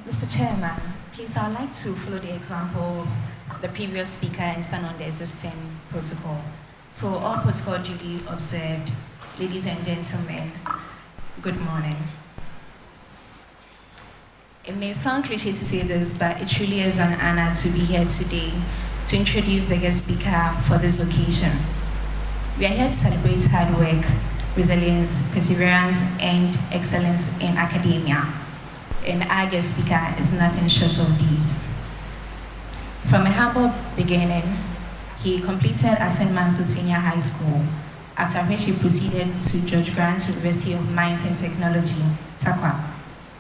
Mr. Chairman, please, I'd like to follow the example of the previous speaker and stand on the existing protocol. So, all protocol duly observed. Ladies and gentlemen, good morning. It may sound cliche to say this, but it truly is an honor to be here today to introduce the guest speaker for this occasion. We are here to celebrate hard work, resilience, perseverance, and excellence in academia. And our guest speaker is nothing short of these. From a humble beginning, he completed at St. Manso Senior High School, after which he proceeded to George Grant University of Mines and Technology, Takwa,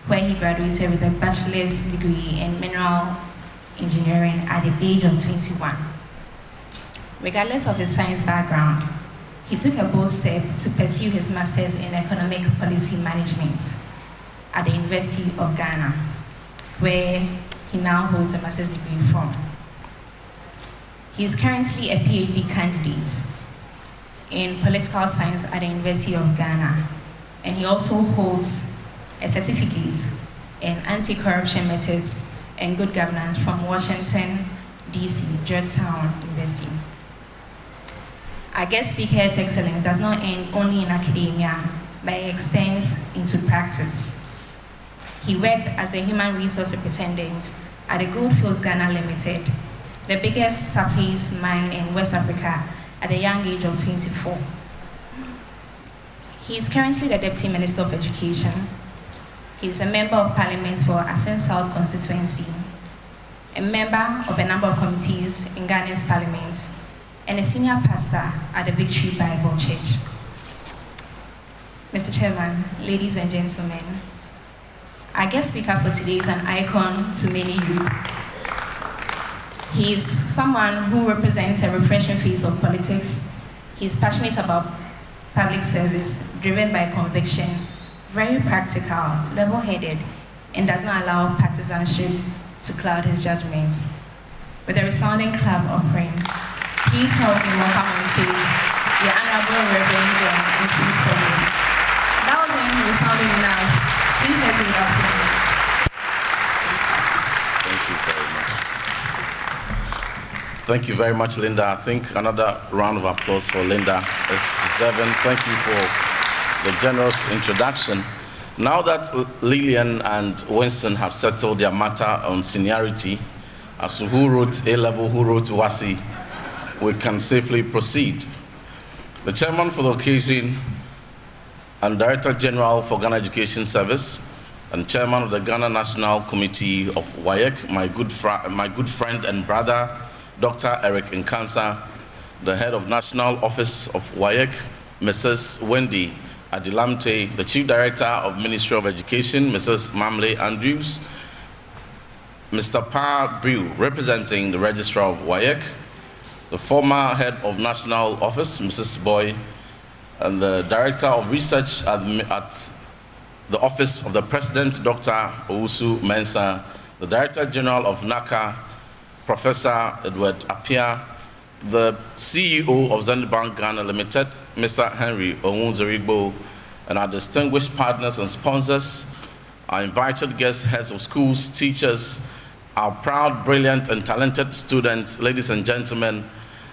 where he graduated with a bachelor's degree in mineral engineering at the age of 21. Regardless of his science background, he took a bold step to pursue his master's in economic policy management at the University of Ghana, where he now holds a master's degree from. He is currently a PhD candidate in political science at the University of Ghana, and he also holds a certificate in anti-corruption methods and good governance from Washington, D.C., Georgetown University. Our guest speaker's excellence does not end only in academia, but it extends into practice. He worked as the Human Resource Superintendent at the Goldfields Ghana Limited, the biggest surface mine in West Africa, at the young age of 24. He is currently the Deputy Minister of Education. He is a member of Parliament for Asen South constituency, a member of a number of committees in Ghana's Parliament, and a senior pastor at the Victory Bible Church. Mr. Chairman, ladies and gentlemen, our guest speaker for today is an icon to many youth. He is someone who represents a refreshing face of politics. He is passionate about public service, driven by conviction, very practical, level-headed, and does not allow partisanship to cloud his judgments. With a resounding clap offering, please help me welcome on stage the Honorable Reverend John Ntufo. That wasn't resounding enough. Please help me up. Thank you very much, Linda. I think another round of applause for Linda is deserving. Thank you for the generous introduction. Now that Lillian and Winston have settled their matter on seniority as to who wrote A-level, who wrote WASSCE, we can safely proceed. The chairman for the occasion and Director General for Ghana Education Service and Chairman of the Ghana National Committee of WAEC, my good friend and brother, Dr. Eric Nkansa, the Head of National Office of WAEC, Mrs. Wendy Adilamte, the Chief Director of Ministry of Education, Mrs. Mamle Andrews, Mr. Pa Brew, representing the Registrar of WAEC, the former Head of National Office, Mrs. Boy, and the Director of Research at the Office of the President, Dr. Owusu Mensah, the Director General of NACA, Professor Edward Appiah, the CEO of Zenith Bank Ghana Limited, Mr. Henry Owunzorigbo, and our distinguished partners and sponsors, our invited guests, heads of schools, teachers, our proud, brilliant, and talented students, ladies and gentlemen,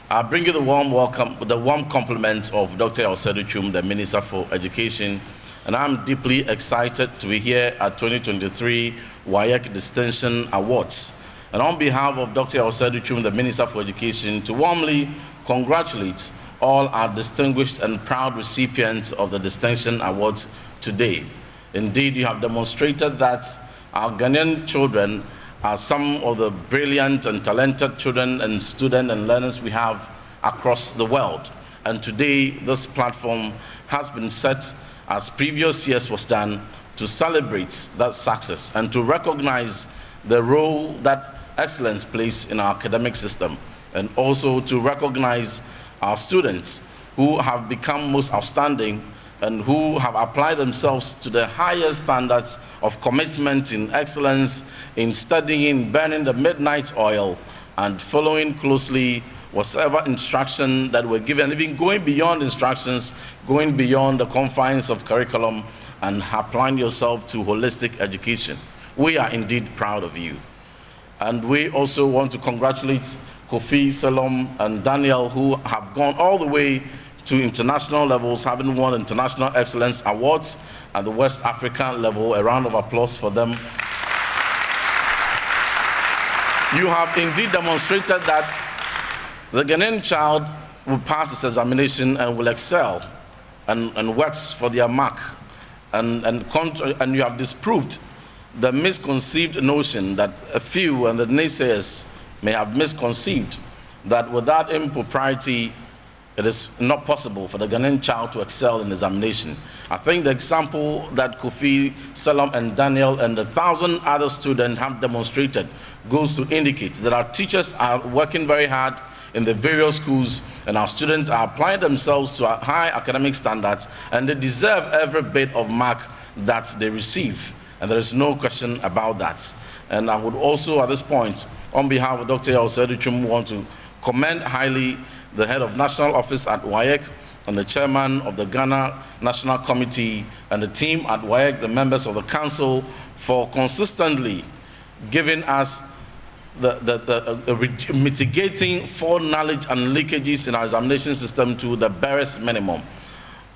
I bring you the warm welcome, the warm compliment of Dr. Osedu Chum, the Minister for Education, and I'm deeply excited to be here at 2023 WAEC Distinction Awards. And on behalf of Dr. Osedu Chum, the Minister for Education, to warmly congratulate all our distinguished and proud recipients of the Distinction Awards today. Indeed, you have demonstrated that our Ghanaian children are some of the brilliant and talented children and students and learners we have across the world. And today, this platform has been set, as previous years was done, to celebrate that success and to recognize the role that excellence plays in our academic system, and also to recognize our students who have become most outstanding and who have applied themselves to the highest standards of commitment in excellence, in studying, burning the midnight oil, and following closely whatever instruction that were given, even going beyond instructions, going beyond the confines of curriculum, and applying yourself to holistic education. We are indeed proud of you. And we also want to congratulate Kofi, Salom, and Daniel, who have gone all the way to international levels, having won International Excellence Awards at the West African level. A round of applause for them. You have indeed demonstrated that the Ghanaian child will pass this examination and will excel and works for their mark. And you have disproved the misconceived notion that a few and the naysayers may have misconceived that without impropriety, it is not possible for the Ghanaian child to excel in examination. I think the example that Kofi, Salam, and Daniel and 1,000 other students have demonstrated goes to indicate that our teachers are working very hard in the various schools, and our students are applying themselves to high academic standards, and they deserve every bit of mark that they receive. And there is no question about that. And I would also, at this point, on behalf of Dr. Yaw-Seduchum, want to commend highly the head of national office at WAEC and the chairman of the Ghana National Committee and the team at WAEC, the members of the council, for consistently giving us mitigating foreknowledge and leakages in our examination system to the barest minimum.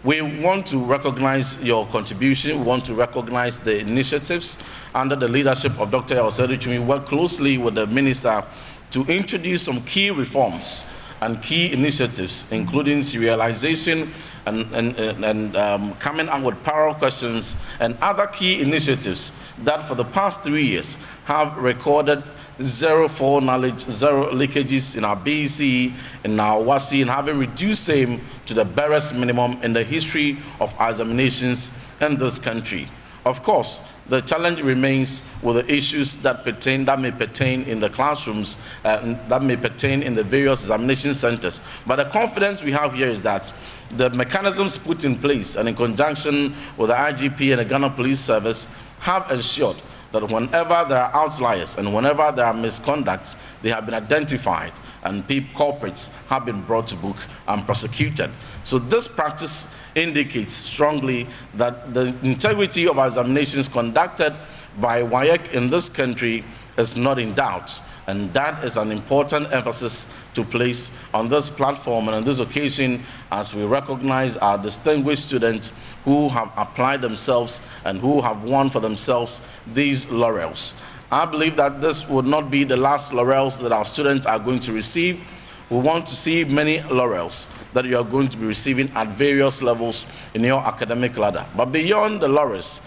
We want to recognize your contribution. We want to recognize the initiatives under the leadership of Dr. Yaw-Seduchum. We work closely with the minister to introduce some key reforms and key initiatives, including serialization and coming out with parallel questions and other key initiatives that for the past 3 years have recorded zero foreknowledge, zero leakages in our BEC, in our WASSCE, and having reduced same to the barest minimum in the history of our examinations in this country. Of course, the challenge remains with the issues that may pertain in the classrooms, that may pertain in the various examination centers. But the confidence we have here is that the mechanisms put in place and in conjunction with the IGP and the Ghana Police Service have ensured that whenever there are outliers and whenever there are misconducts, they have been identified and culprits have been brought to book and prosecuted. So this practice indicates strongly that the integrity of our examinations conducted by WAEC in this country is not in doubt. And that is an important emphasis to place on this platform and on this occasion as we recognize our distinguished students who have applied themselves and who have won for themselves these laurels. I believe that this would not be the last laurels that our students are going to receive. We want to see many laurels that you are going to be receiving at various levels in your academic ladder. But beyond the laurels,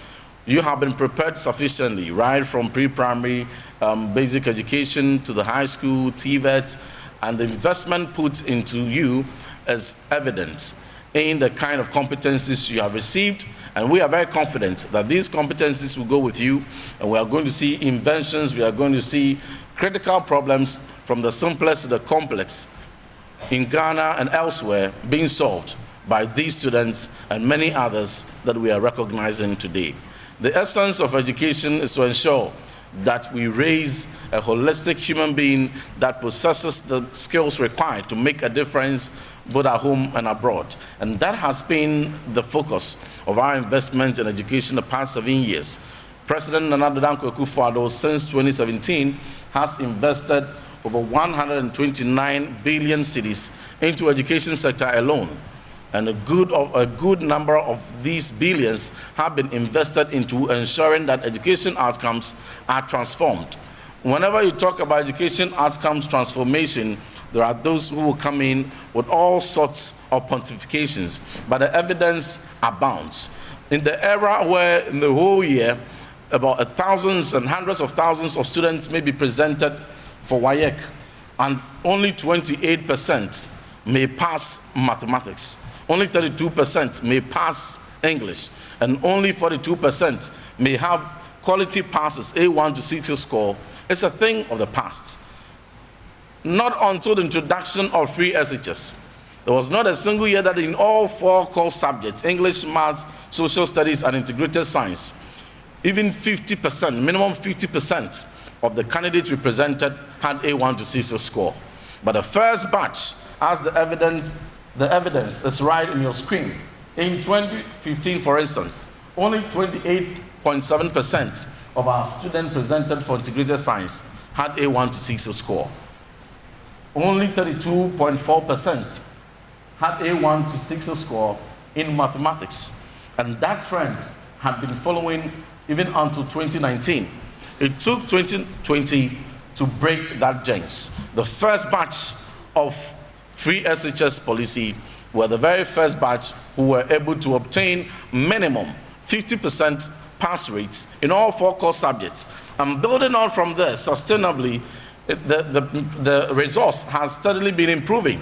you have been prepared sufficiently, right from pre-primary, basic education to the high school, TVET, and the investment put into you is evident in the kind of competencies you have received. And we are very confident that these competencies will go with you, and we are going to see inventions, we are going to see critical problems from the simplest to the complex in Ghana and elsewhere being solved by these students and many others that we are recognizing today. The essence of education is to ensure that we raise a holistic human being that possesses the skills required to make a difference both at home and abroad. And that has been the focus of our investment in education the past 7 years. President Nana Addo Dankwa Akufo-Addo, since 2017, has invested over 129 billion cedis into education sector alone. And a good number of these billions have been invested into ensuring that education outcomes are transformed. Whenever you talk about education outcomes transformation, there are those who will come in with all sorts of pontifications, but the evidence abounds. In the era where in the whole year, about thousands and hundreds of thousands of students may be presented for WAEC, and only 28% may pass mathematics. Only 32% may pass English, and only 42% may have quality passes, A1 to 6 score. It's a thing of the past. Not until the introduction of free SHS, there was not a single year that in all 4 core subjects, English, Maths, Social Studies, and Integrated Science, even 50%, minimum 50% of the candidates we presented had A1 to 6 score. But the first batch, as the evidence is right in your screen. In 2015, for instance, only 28.7% of our students presented for integrated science had A1 to 6 score. Only 32.4% had A1 to 6 score in mathematics. And that trend had been following even until 2019. It took 2020 to break that jinx. The first batch of free SHS policy were the very first batch who were able to obtain minimum 50% pass rates in all 4 core subjects. And building on from there sustainably, the resource has steadily been improving.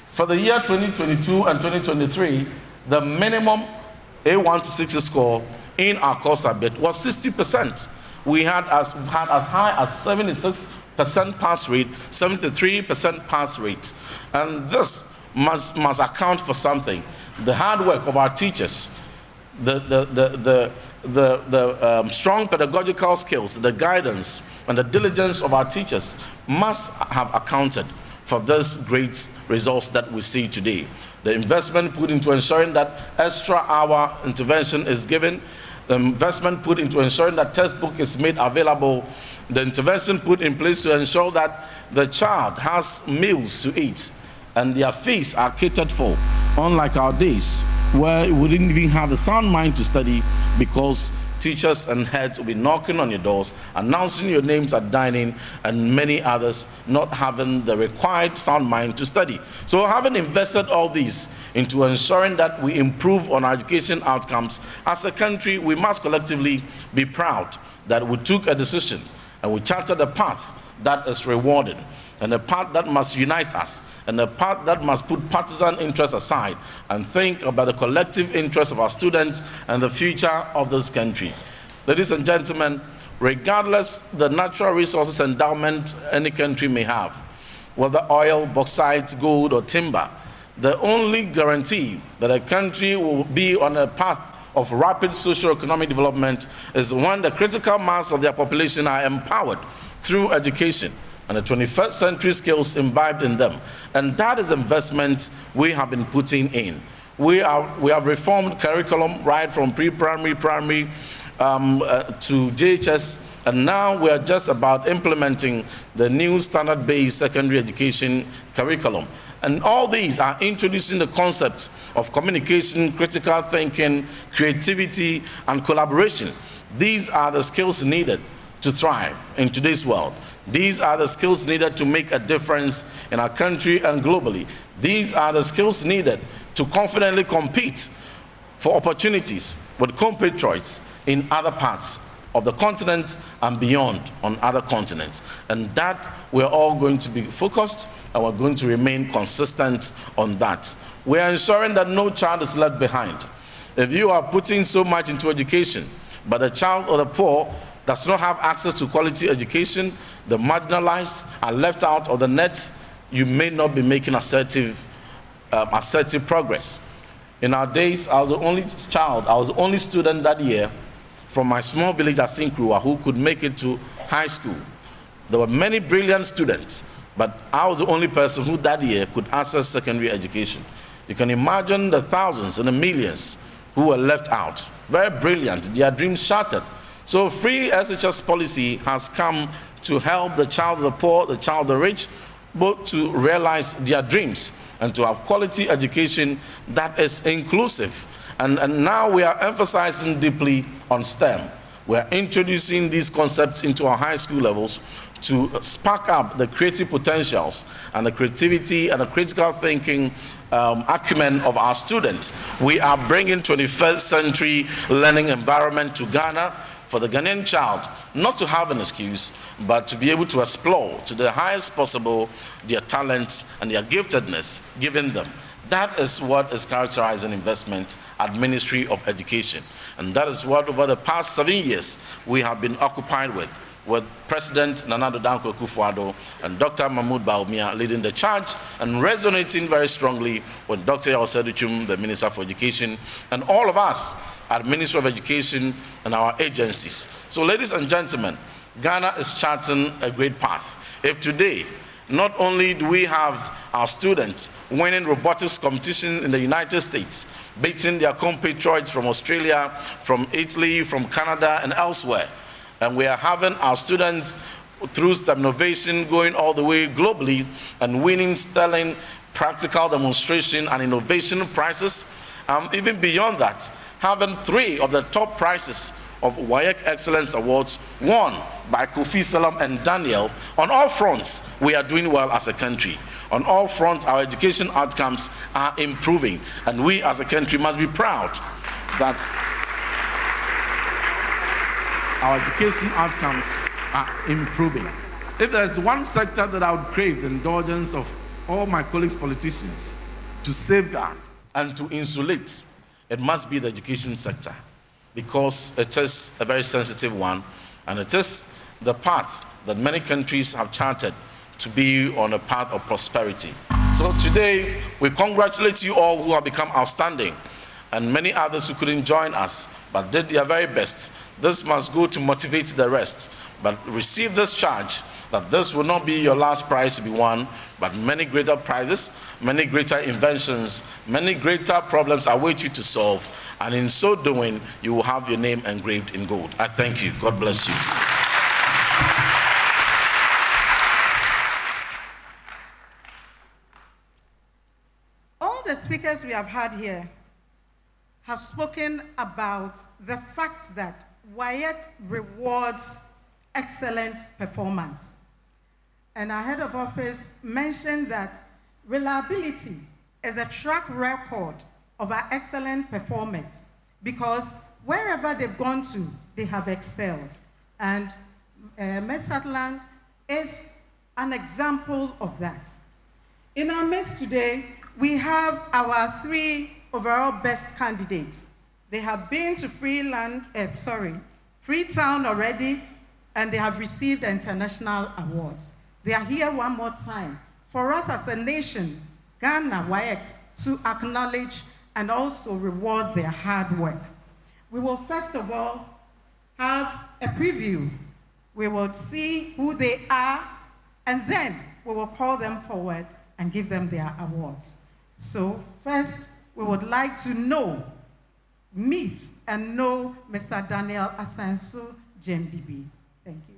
For the year 2022 and 2023, the minimum A1 to 6 score in our core subject was 60%. We had as high as 76% pass rate, 73% pass rate. And this must account for something. The hard work of our teachers, the strong pedagogical skills, the guidance, and the diligence of our teachers must have accounted for this great results that we see today. The investment put into ensuring that extra hour intervention is given, the investment put into ensuring that textbook is made available, the intervention put in place to ensure that the child has meals to eat and their fees are catered for, unlike our days where we didn't even have the sound mind to study because teachers and heads will be knocking on your doors, announcing your names at dining, and many others not having the required sound mind to study. So having invested all these into ensuring that we improve on our education outcomes, as a country, we must collectively be proud that we took a decision and we charted a path that is rewarding, and a path that must unite us, and a path that must put partisan interests aside and think about the collective interests of our students and the future of this country. Ladies and gentlemen, regardless the natural resources endowment any country may have, whether oil, bauxite, gold, or timber, the only guarantee that a country will be on a path of rapid socio-economic development is when the critical mass of their population are empowered through education and the 21st century skills imbibed in them. And that is investment we have been putting in. We have reformed curriculum right from pre-primary, primary to JHS, and now we are just about implementing the new standard-based secondary education curriculum. And all these are introducing the concepts of communication, critical thinking, creativity, and collaboration. These are the skills needed to thrive in today's world. These are the skills needed to make a difference in our country and globally. These are the skills needed to confidently compete for opportunities with compatriots in other parts of the continent and beyond on other continents. And that we're all going to be focused, and we're going to remain consistent on that. We are ensuring that no child is left behind. If you are putting so much into education, but the child or the poor does not have access to quality education, the marginalized are left out of the net, you may not be making assertive progress. In our days, I was the only child, I was the only student that year from my small village at Sinkrua who could make it to high school. There were many brilliant students, but I was the only person who that year could access secondary education. You can imagine the thousands and the millions who were left out. Very brilliant, their dreams shattered. So free SHS policy has come to help the child of the poor, the child of the rich, both to realize their dreams and to have quality education that is inclusive. And now we are emphasizing deeply on STEM. We are introducing these concepts into our high school levels to spark up the creative potentials and the creativity and the critical thinking acumen of our students. We are bringing 21st century learning environment to Ghana for the Ghanaian child, not to have an excuse, but to be able to explore to the highest possible their talents and their giftedness given them. That is what is characterizing investment at Ministry of Education. And that is what over the past 7 years we have been occupied with President Nana Addo Dankwa Akufo-Addo and Dr. Mahmoud Bawumia leading the charge and resonating very strongly with Dr. Yaw Chum, the Minister for Education, and all of us at Ministry of Education and our agencies. So ladies and gentlemen, Ghana is charting a great path. If today, not only do we have our students winning robotics competition in the United States, beating their compatriots from Australia, from Italy, from Canada, and elsewhere, And we are having our students through STEM innovation going all the way globally and winning sterling practical demonstration and innovation prizes. Even beyond that, having 3 of the top prizes of WAEC Excellence Awards won by Kofi Salam and Daniel. On all fronts, we are doing well as a country. On all fronts, our education outcomes are improving, and we as a country must be proud that our education outcomes are improving. If there's one sector that I would crave the indulgence of all my colleagues politicians to safeguard and to insulate, it must be the education sector, because it is a very sensitive one, and it is the path that many countries have charted to be on a path of prosperity. So today, we congratulate you all who have become outstanding, and many others who couldn't join us, but did their very best. This must go to motivate the rest, but receive this charge that this will not be your last prize to be won, but many greater prizes, many greater inventions, many greater problems await you to solve, and in so doing, you will have your name engraved in gold. I thank you. God bless you. All the speakers we have had here have spoken about the fact that WAEC rewards excellent performance. And our head of office mentioned that reliability is a track record of our excellent performers, because wherever they've gone to, they have excelled. And Ms. Sutherland is an example of that. In our midst today, we have our 3 overall best candidates. They have been to Freetown already, and they have received international awards. They are here one more time for us as a nation, Ghana, WAEC, to acknowledge and also reward their hard work. We will first of all have a preview. We will see who they are, and then we will call them forward and give them their awards. So first, we would like to meet and know Mr. Daniel Asensu Jembibi. Thank you.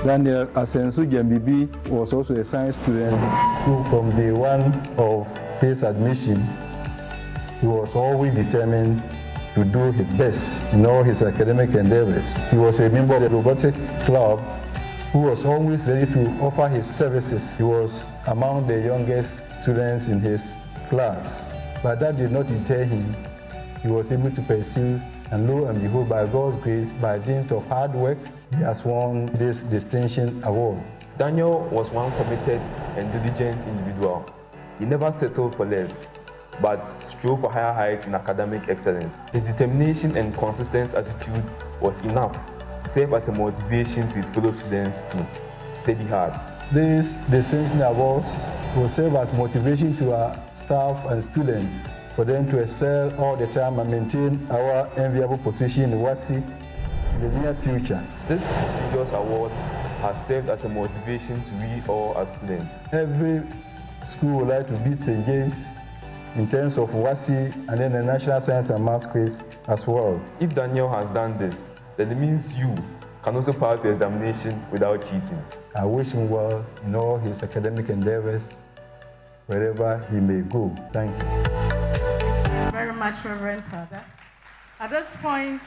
Daniel Asensu Jembibi was also a science student who, from day one of his admission, he was always determined to do his best in all his academic endeavors. He was a member of the robotic club who was always ready to offer his services. He was among the youngest students in his class, but that did not deter him. He was able to pursue, and lo and behold, by God's grace, by dint of hard work, he has won this distinction award. Daniel was one committed and diligent individual. He never settled for less, but strove for higher heights in academic excellence. His determination and consistent attitude was enough to serve as a motivation to his fellow students to study hard. These distinction awards will serve as motivation to our staff and students for them to excel all the time and maintain our enviable position in WASSCE in the near future. This prestigious award has served as a motivation to we all as students. Every school would like to beat St. James in terms of WASSCE and then the National Science and Maths quiz as well. If Daniel has done this, then it means you can also pass your examination without cheating. I wish him well in all his academic endeavors, wherever he may go. Thank you. Thank you very much, Reverend Father. At this point,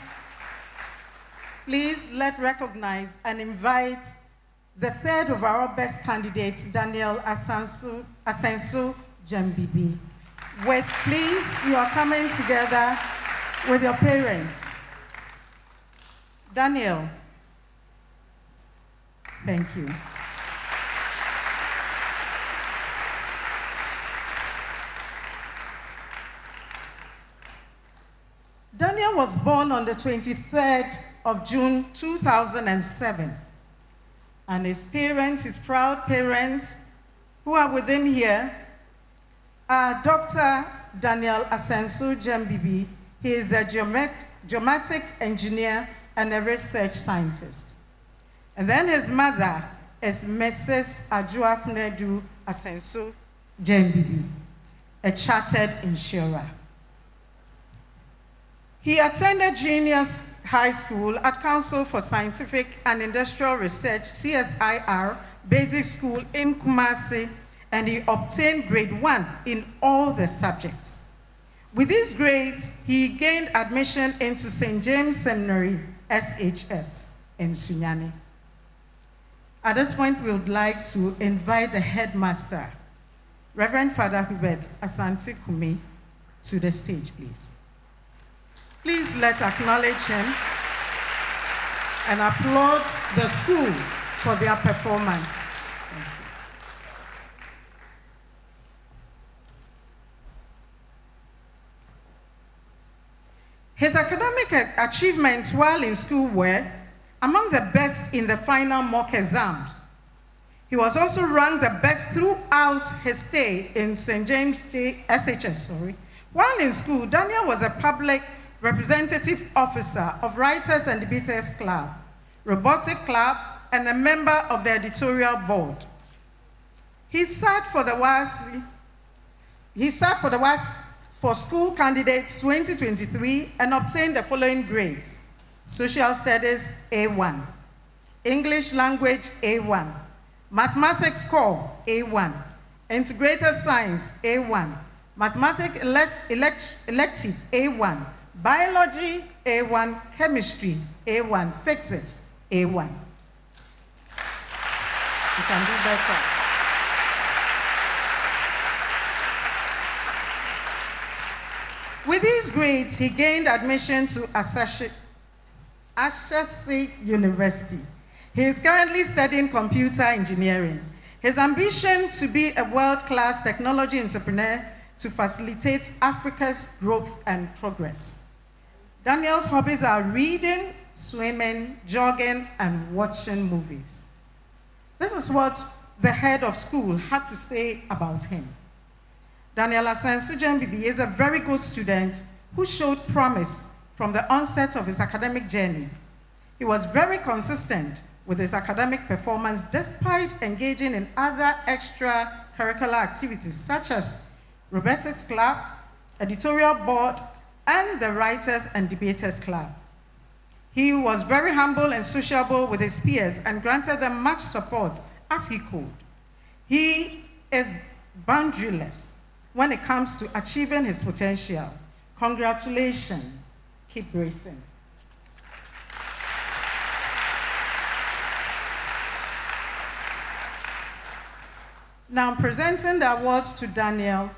please let's recognize and invite the 3rd overall best candidate, Daniel Asensu Jembibi. Please, you are coming together with your parents. Daniel, thank you. Daniel was born on the 23rd of June 2007, and his parents, his proud parents, who are with him here, are Dr. Daniel Asensu Jembibi. He is a geometric engineer and a research scientist. And then his mother is Mrs. Ajua Kunedu Asensu Jembibi. a chartered insurer. He attended junior high school at Council for Scientific and Industrial Research, CSIR, basic school in Kumasi, and he obtained grade 1 in all the subjects. With these grades, he gained admission into St. James Seminary, SHS, in Sunyani. At this point, we would like to invite the headmaster, Reverend Father Hubert Asante Kumi, to the stage, please. Please let's acknowledge him and applaud the school for their performance. His academic achievements while in school were among the best in the final mock exams. He was also ranked the best throughout his stay in St. James SHS. While in school, Daniel was a public representative officer of Writers and Debaters Club, Robotic Club, and a member of the editorial board. He sat for the WASSCE for school candidates 2023 and obtained the following grades: Social Studies A1, English Language A1, Mathematics Core A1, Integrated Science A1, Mathematics Elective A1, Biology A1, Chemistry A1, Physics A1. You can do better. With these grades, he gained admission to Ashesi University. He is currently studying computer engineering. His ambition to be a world-class technology entrepreneur to facilitate Africa's growth and progress. Daniel's hobbies are reading, swimming, jogging, and watching movies. This is what the head of school had to say about him. Daniel Asensujen Bibi is a very good student who showed promise from the onset of his academic journey. He was very consistent with his academic performance despite engaging in other extracurricular activities such as Robotics Club, Editorial Board, and the Writers and Debaters Club. He was very humble and sociable with his peers and granted them much support as he could. He is boundaryless when it comes to achieving his potential. Congratulations. Keep bracing. Now, presenting the awards to Daniel,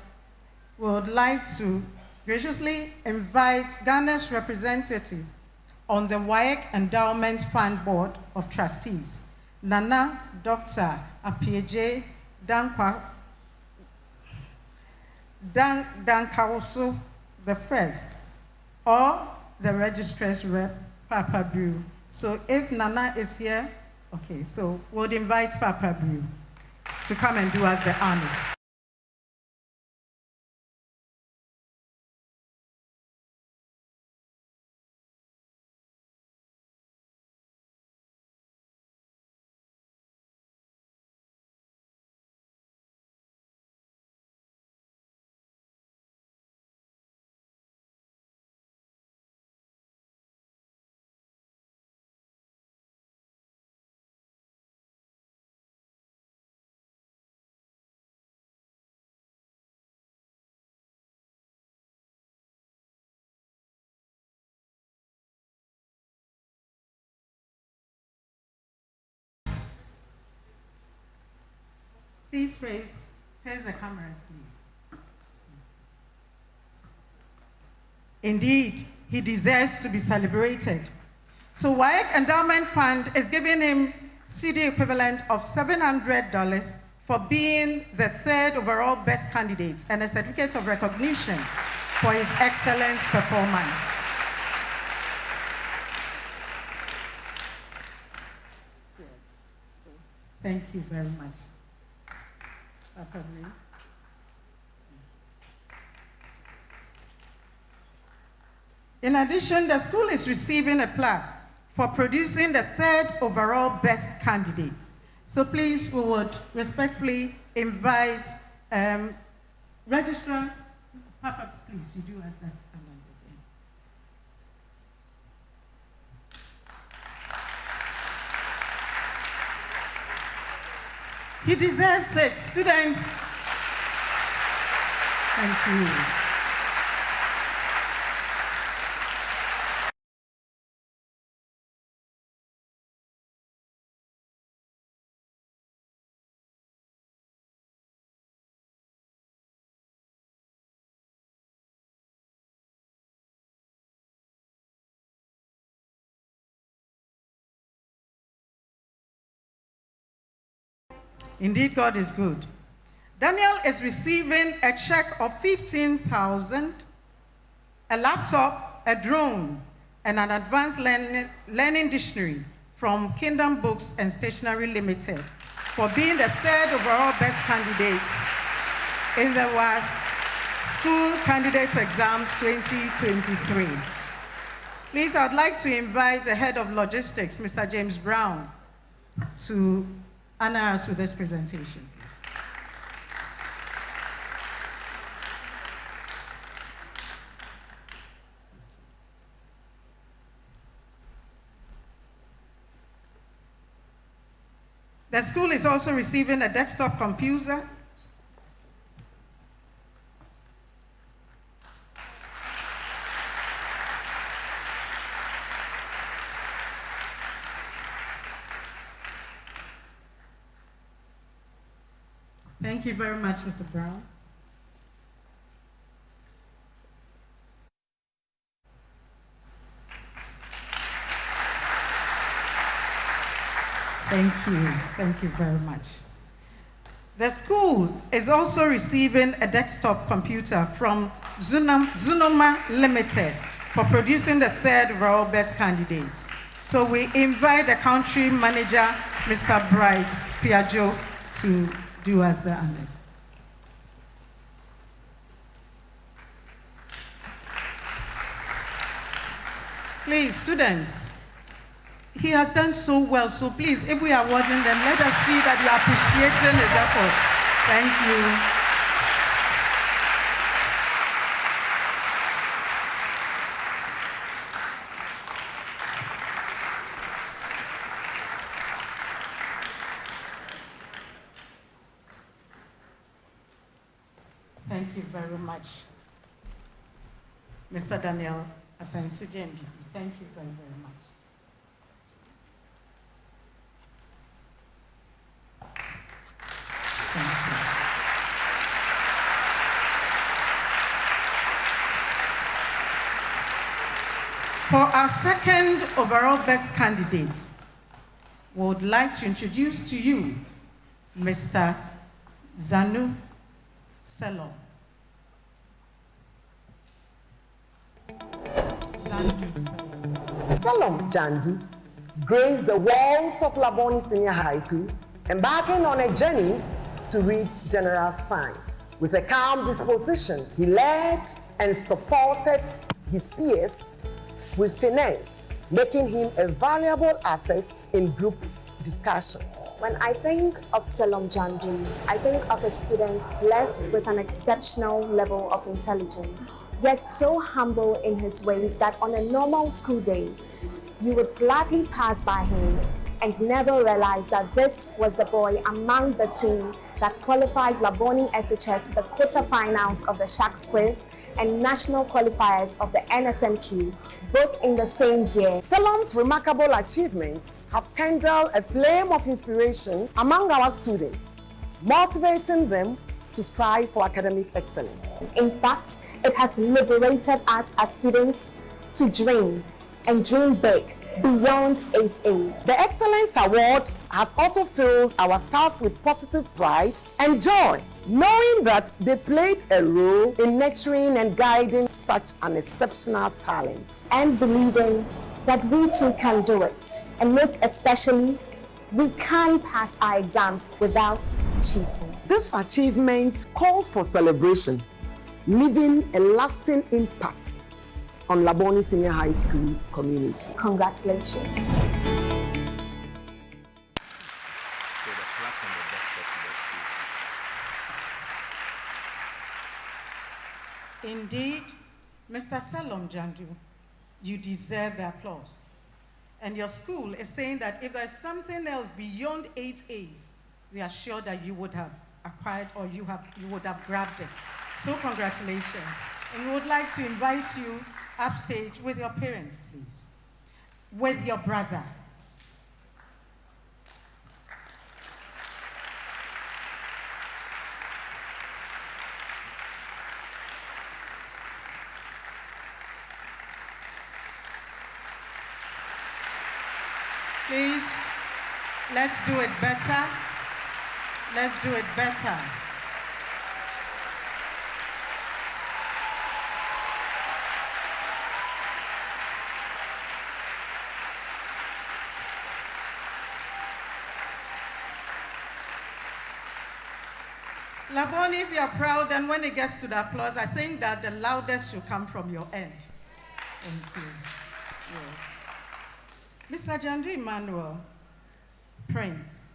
we would like to graciously invite Ghana's representative on the WAEC Endowment Fund Board of Trustees, Nana Dr. Apieje Dankawoso the First, or the Registrar's Rep, Papa Brew. So if Nana is here, okay, so we'll invite Papa Brew to come and do us the honors. Please face the cameras, please. Indeed, he deserves to be celebrated. So WAEC Endowment Fund is giving him CD equivalent of $700 for being the 3rd overall best candidate and a certificate of recognition for his excellence performance. So, thank you very much. In addition, the school is receiving a plaque for producing the 3rd overall best candidate. So please, we would respectfully invite Registrar, Papa, please, you do us that. He deserves it. Students, thank you. Indeed, God is good. Daniel is receiving a check of 15,000, a laptop, a drone, and an advanced learning dictionary from Kingdom Books and Stationery Limited for being the third overall best candidate in the WASSCE School Candidates Exams 2023. Please, I would like to invite the head of logistics, Mr. James Brown, to honor us with this presentation, please. The school is also receiving a desktop computer. Thank you very much, Mr. Brown. Thank you very much. The school is also receiving a desktop computer from Zunoma Limited for producing the third overall best candidate. So we invite the country manager, Mr. Bright Piaggio, to do us the honors. Please, students, he has done so well, so please, if we are awarding them, let us see that we are appreciating his efforts. Thank you. Thank you very much, Mr. Daniel Asensu-Jembi. Thank you very, very much. Thank you. For our second overall best candidate, we would like to introduce to you Mr. Zanu Selom. Selom Jandu graced the walls of Laboni Senior High School, embarking on a journey to read general science. With a calm disposition, he led and supported his peers with finesse, making him a valuable asset in group discussions. When I think of Selom Jandu, I think of a student blessed with an exceptional level of intelligence, yet so humble in his ways that on a normal school day, you would gladly pass by him and never realize that this was the boy among the team that qualified Laboni SHS to the quarterfinals of the Sharks Quiz and national qualifiers of the NSMQ, both in the same year. Selom's remarkable achievements have kindled a flame of inspiration among our students, motivating them to strive for academic excellence. In fact, it has liberated us as students to dream and dream big beyond 8As. The Excellence Award has also filled our staff with positive pride and joy, knowing that they played a role in nurturing and guiding such an exceptional talent. And believing that we too can do it. And most especially, we can pass our exams without cheating. This achievement calls for celebration, leaving a lasting impact on Laboni Senior High School community. Congratulations. Indeed, Mr. Salom Jandu, you deserve the applause. And your school is saying that if there's something else beyond 8 A's, we are sure that you would have acquired or you would have grabbed it. So congratulations. And we would like to invite you upstage with your parents, please. With your brother. Please, let's do it better. Let's do it better. Laboni, if you are proud, then when it gets to the applause, I think that the loudest should come from your end. Thank you. Yes. Mr. Jandu Emmanuel Prince,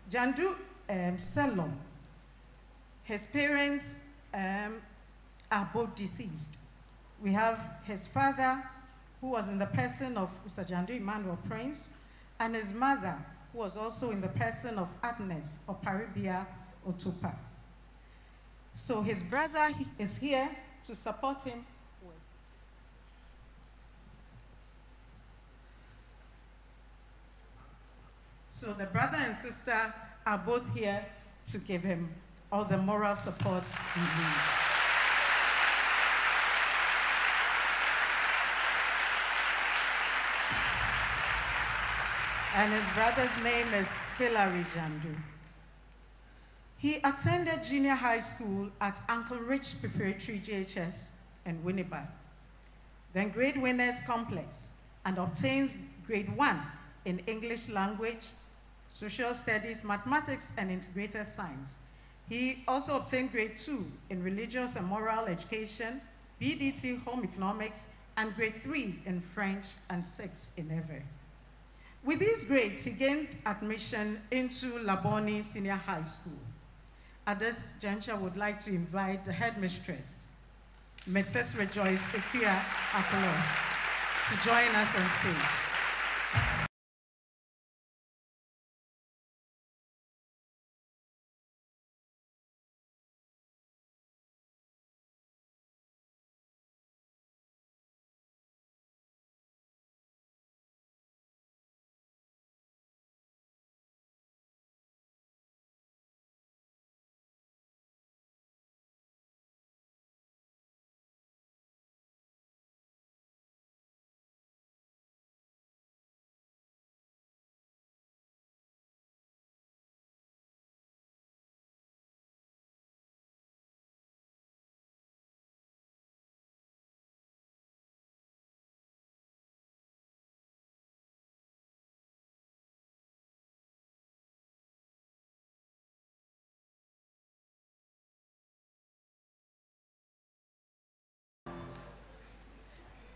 Jandu Selom, his parents are both deceased. We have his father, who was in the person of Mr. Jandu Emmanuel Prince, and his mother, who was also in the person of Agnes Oparibia Otupa. So his brother is here to support him. So the brother and sister are both here to give him all the moral support he needs. And his brother's name is Hilary Jandu. He attended junior high school at Uncle Rich Preparatory JHS in Winnipeg, then Grade Winners Complex, and obtained Grade 1 in English language, social studies, mathematics, and integrated science. He also obtained Grade 2 in religious and moral education, BDT home economics, and Grade 3 in French, and 6 in EVE. With these grades, he gained admission into Laboni Senior High School. At this juncture, I would like to invite the headmistress, Mrs. Rejoice Ekia Akolo, to join us on stage.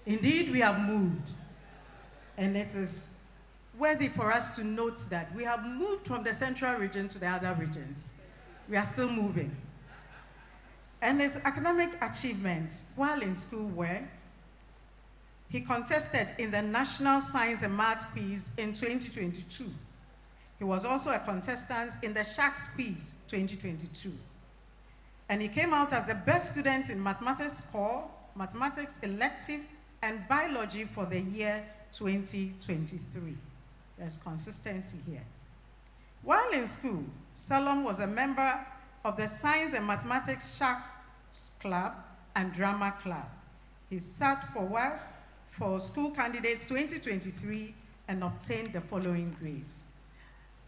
Indeed, we have moved, and it is worthy for us to note that we have moved from the central region to the other regions. We are still moving. And his academic achievements while in school were, he contested in the National Science and Maths Quiz in 2022. He was also a contestant in the Sharks Quiz 2022. And he came out as the best student in mathematics core, mathematics elective, and biology for the year 2023. There's consistency here. While in school, Salom was a member of the Science and Mathematics Sharks Club and Drama Club. He sat for WASSCE for School Candidates 2023 and obtained the following grades.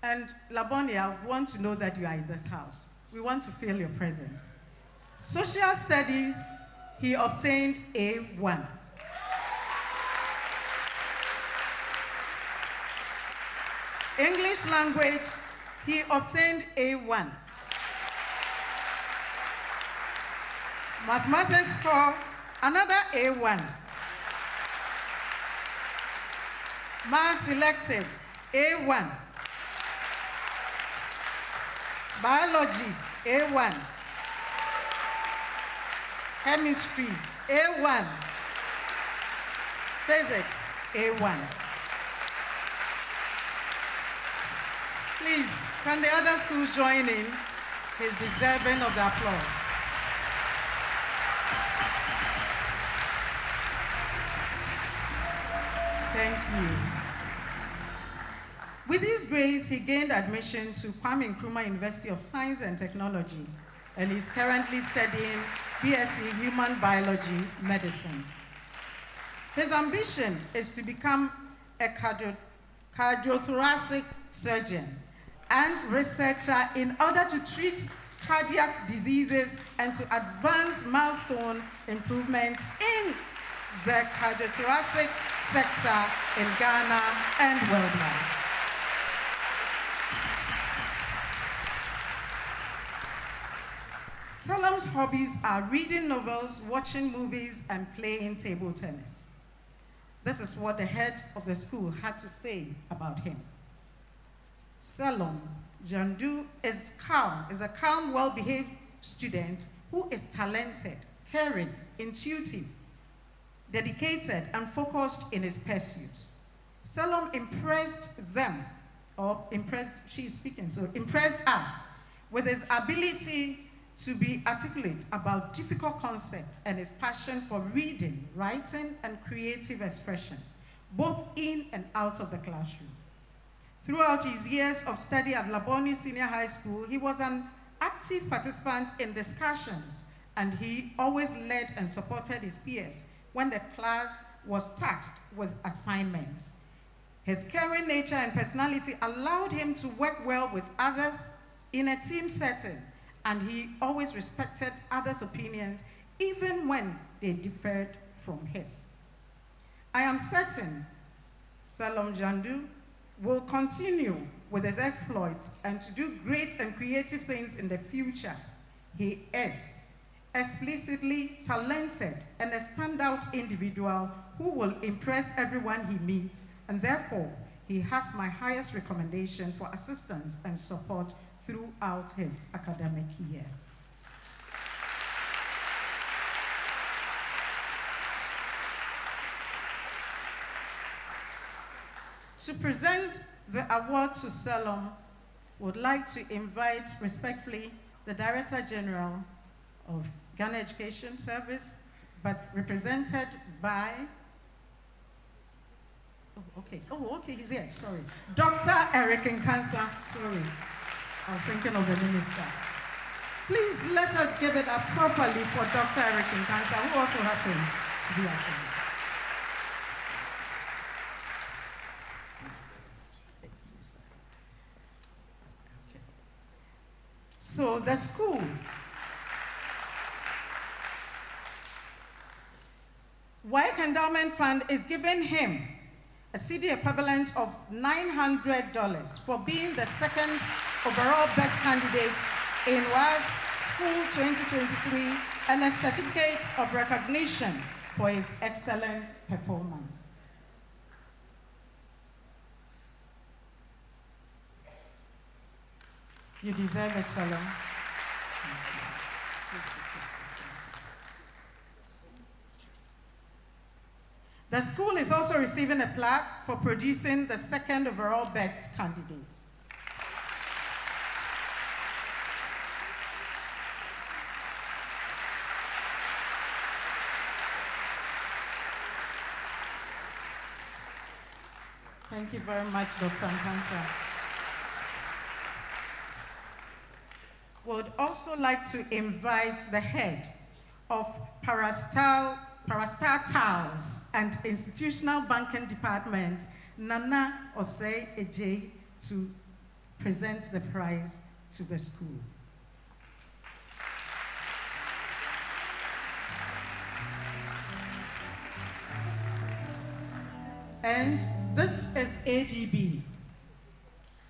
And Laboni, I want to know that you are in this house. We want to feel your presence. Social Studies, he obtained A1. English Language, he obtained A1. Mathematics score, another A1. Maths elective, A1. Biology, A1. Chemistry, A1. Physics, A1. Please, can the other schools join in? He's deserving of the applause. Thank you. With his grades, he gained admission to Kwame Nkrumah University of Science and Technology, and is currently studying BSc Human Biology Medicine. His ambition is to become a cardiothoracic surgeon and researcher in order to treat cardiac diseases and to advance milestone improvements in the cardiothoracic sector in Ghana and worldwide. Salom's hobbies are reading novels, watching movies, and playing table tennis. This is what the head of the school had to say about him. Salom Jandu is a calm, well-behaved student who is talented, caring, intuitive, dedicated, and focused in his pursuits. Salom impressed us with his ability to be articulate about difficult concepts and his passion for reading, writing, and creative expression, both in and out of the classroom. Throughout his years of study at Labone Senior High School, he was an active participant in discussions, and he always led and supported his peers when the class was tasked with assignments. His caring nature and personality allowed him to work well with others in a team setting, and he always respected others' opinions, even when they differed from his. I am certain Salom Jandu will continue with his exploits and to do great and creative things in the future. He is explicitly talented and a standout individual who will impress everyone he meets, and therefore he has my highest recommendation for assistance and support throughout his academic year. To present the award to Salom, would like to invite respectfully the Director General of Ghana Education Service, but represented by, okay, he's here, sorry. Dr. Eric Nkansa, sorry. I was thinking of the minister. Please let us give it up properly for Dr. Eric Nkansa, who also happens to be at home. So the school WAEC Endowment Fund is giving him a CD equivalent of $900 for being the second overall best candidate in WASSCE School 2023 and a certificate of recognition for his excellent performance. You deserve it, Salom. The school is also receiving a plaque for producing the second overall best candidate. Thank you very much, Dr. Nkansa. Would also like to invite the head of Parastar Tiles and Institutional Banking Department, Nana Osei Eje, to present the prize to the school. And this is ADB,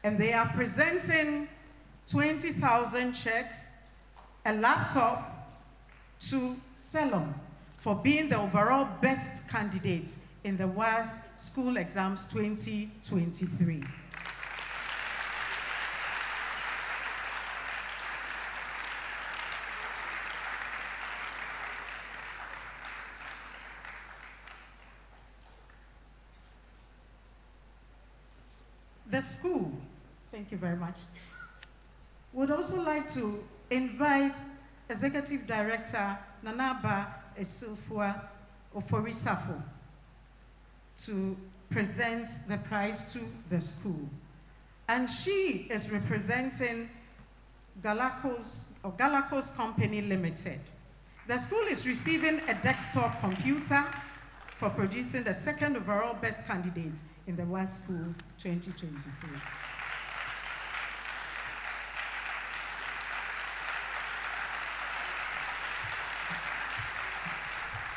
and they are presenting 20,000 check, a laptop to Salom for being the overall best candidate in the WASSCE School Exams 2023. the school, thank you very much, would also like to invite Executive Director Nanaba Esilfua Oforisafo to present the prize to the school. And she is representing Galacos Company Limited. The school is receiving a desktop computer for producing the second overall best candidate in the WASSCE School 2023.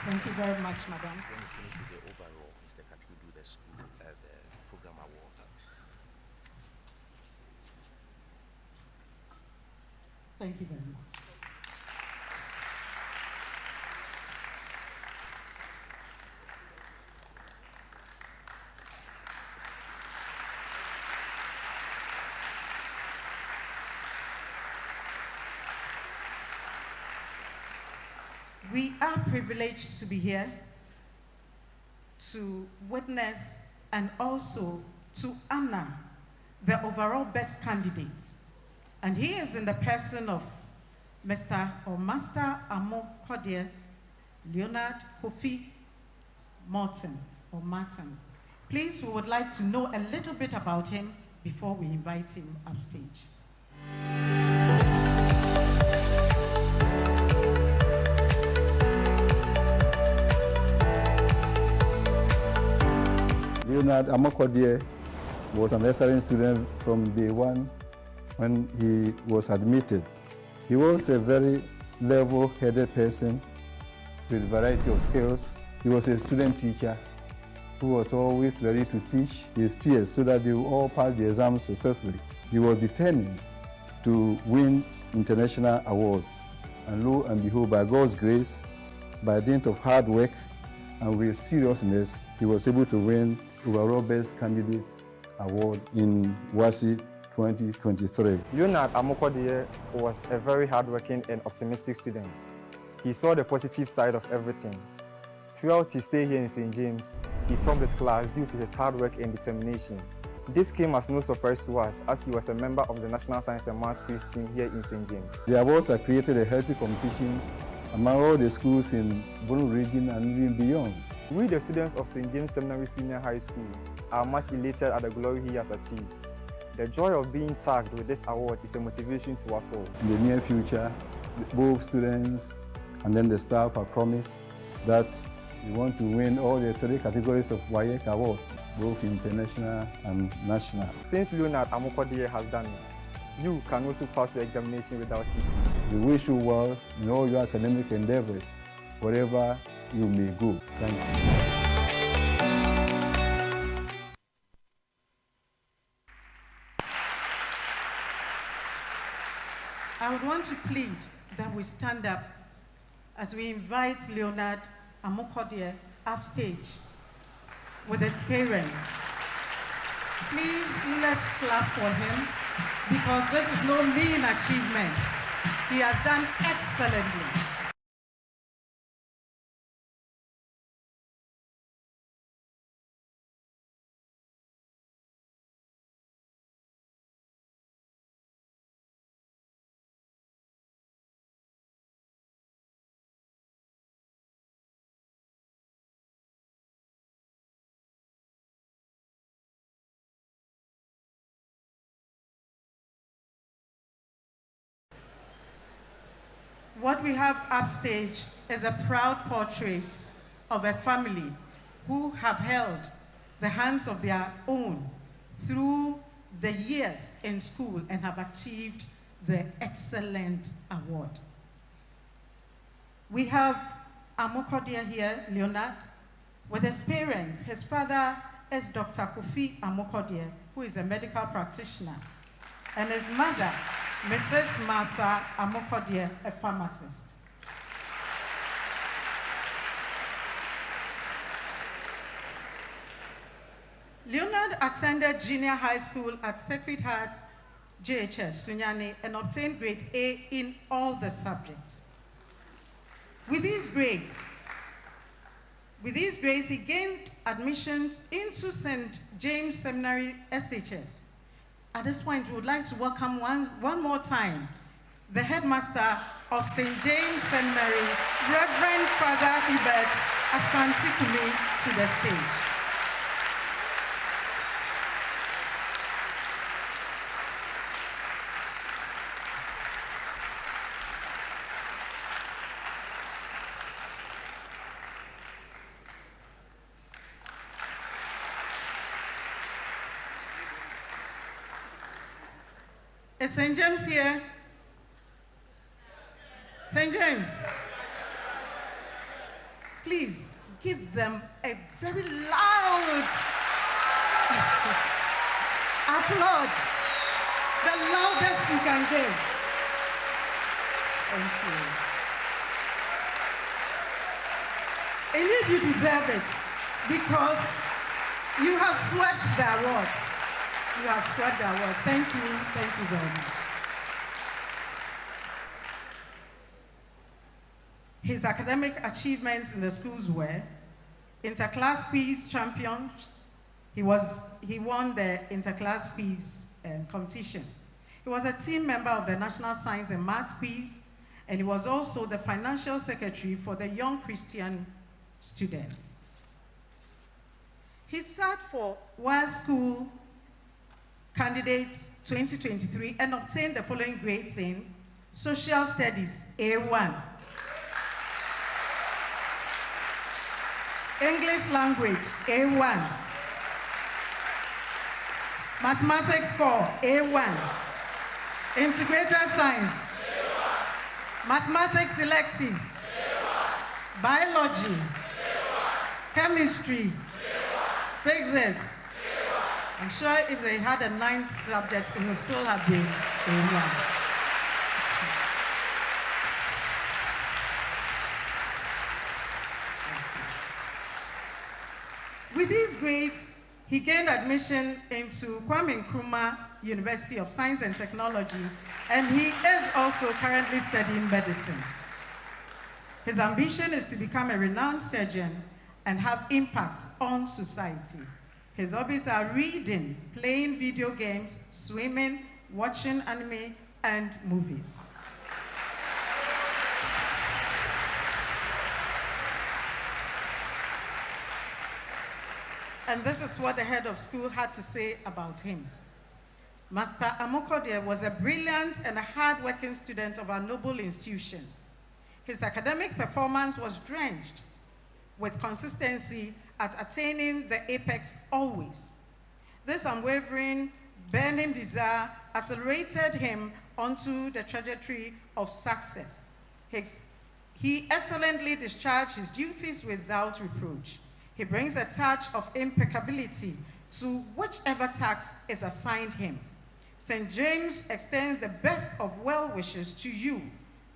Thank you very much, Madam. When we finish with the overall, Mr. Kat will do the school, the program awards. Thank you very much. We are privileged to be here to witness and also to honor the overall best candidates. And he is in the person of Mr. or Master Amo Kodie Leonard Kofi Martin. Please, we would like to know a little bit about him before we invite him upstage. Leonard Amokodie was an excellent student from day one when he was admitted. He was a very level-headed person with a variety of skills. He was a student teacher who was always ready to teach his peers so that they would all pass the exams successfully. He was determined to win international awards. And lo and behold, by God's grace, by dint of hard work and with seriousness, he was able to win overall best candidate award in WASSCE 2023. Leonard Amokodie was a very hardworking and optimistic student. He saw the positive side of everything. Throughout his stay here in St. James, he topped his class due to his hard work and determination. This came as no surprise to us as he was a member of the National Science and Maths quiz team here in St. James. The awards have created a healthy competition among all the schools in Bono region and even beyond. We, the students of St. James Seminary Senior High School, are much elated at the glory he has achieved. The joy of being tagged with this award is a motivation to us all. In the near future, both students and then the staff have promised that we want to win all the 3 categories of WAEC awards, both international and national. Since Leonard Amokodie has done it, you can also pass your examination without cheating. We wish you well in all your academic endeavors, wherever you may go. Thank you. I would want to plead that we stand up as we invite Leonard Amokodie upstage with his parents. Please, let's clap for him, because this is no mean achievement. He has done excellently. What we have upstage is a proud portrait of a family who have held the hands of their own through the years in school and have achieved the excellent award. We have Amokodie here, Leonard, with his parents. His father is Dr. Kofi Amokodie, who is a medical practitioner, and his mother, Mrs. Martha Amokodie, a pharmacist. Leonard attended junior high school at Sacred Heart JHS, Sunyani, and obtained grade A in all the subjects. With these grades, he gained admission into St. James Seminary SHS At this point, we would like to welcome one more time the headmaster of St. James St. Mary, Reverend Father Hubert Asantikumi, to the stage. Is St. James here? St. James, please give them a very loud applaud, the loudest you can give. Thank you. Indeed, you deserve it because you have swept the awards. You have swept the awards. Thank you very much. His academic achievements in the schools were interclass quiz champion. He won the interclass quiz competition. He was a team member of the National Science and Maths quiz, and he was also the financial secretary for the Young Christian students. He sat for WASSCE Candidates 2023 and obtained the following grades in Social Studies A1, English Language A1, Mathematics score A1, Integrated Science A1, Mathematics electives A1, Biology A1, Chemistry A1, Physics. I'm sure if they had a 9th subject, it would still have been A1. With these grades, he gained admission into Kwame Nkrumah University of Science and Technology, and he is also currently studying medicine. His ambition is to become a renowned surgeon and have impact on society. His hobbies are reading, playing video games, swimming, watching anime, and movies. And this is what the head of school had to say about him. Master Amokodie was a brilliant and a hard-working student of our noble institution. His academic performance was drenched with consistency at attaining the apex always. This unwavering, burning desire accelerated him onto the trajectory of success. He excellently discharged his duties without reproach. He brings a touch of impeccability to whichever task is assigned him. St. James extends the best of well wishes to you.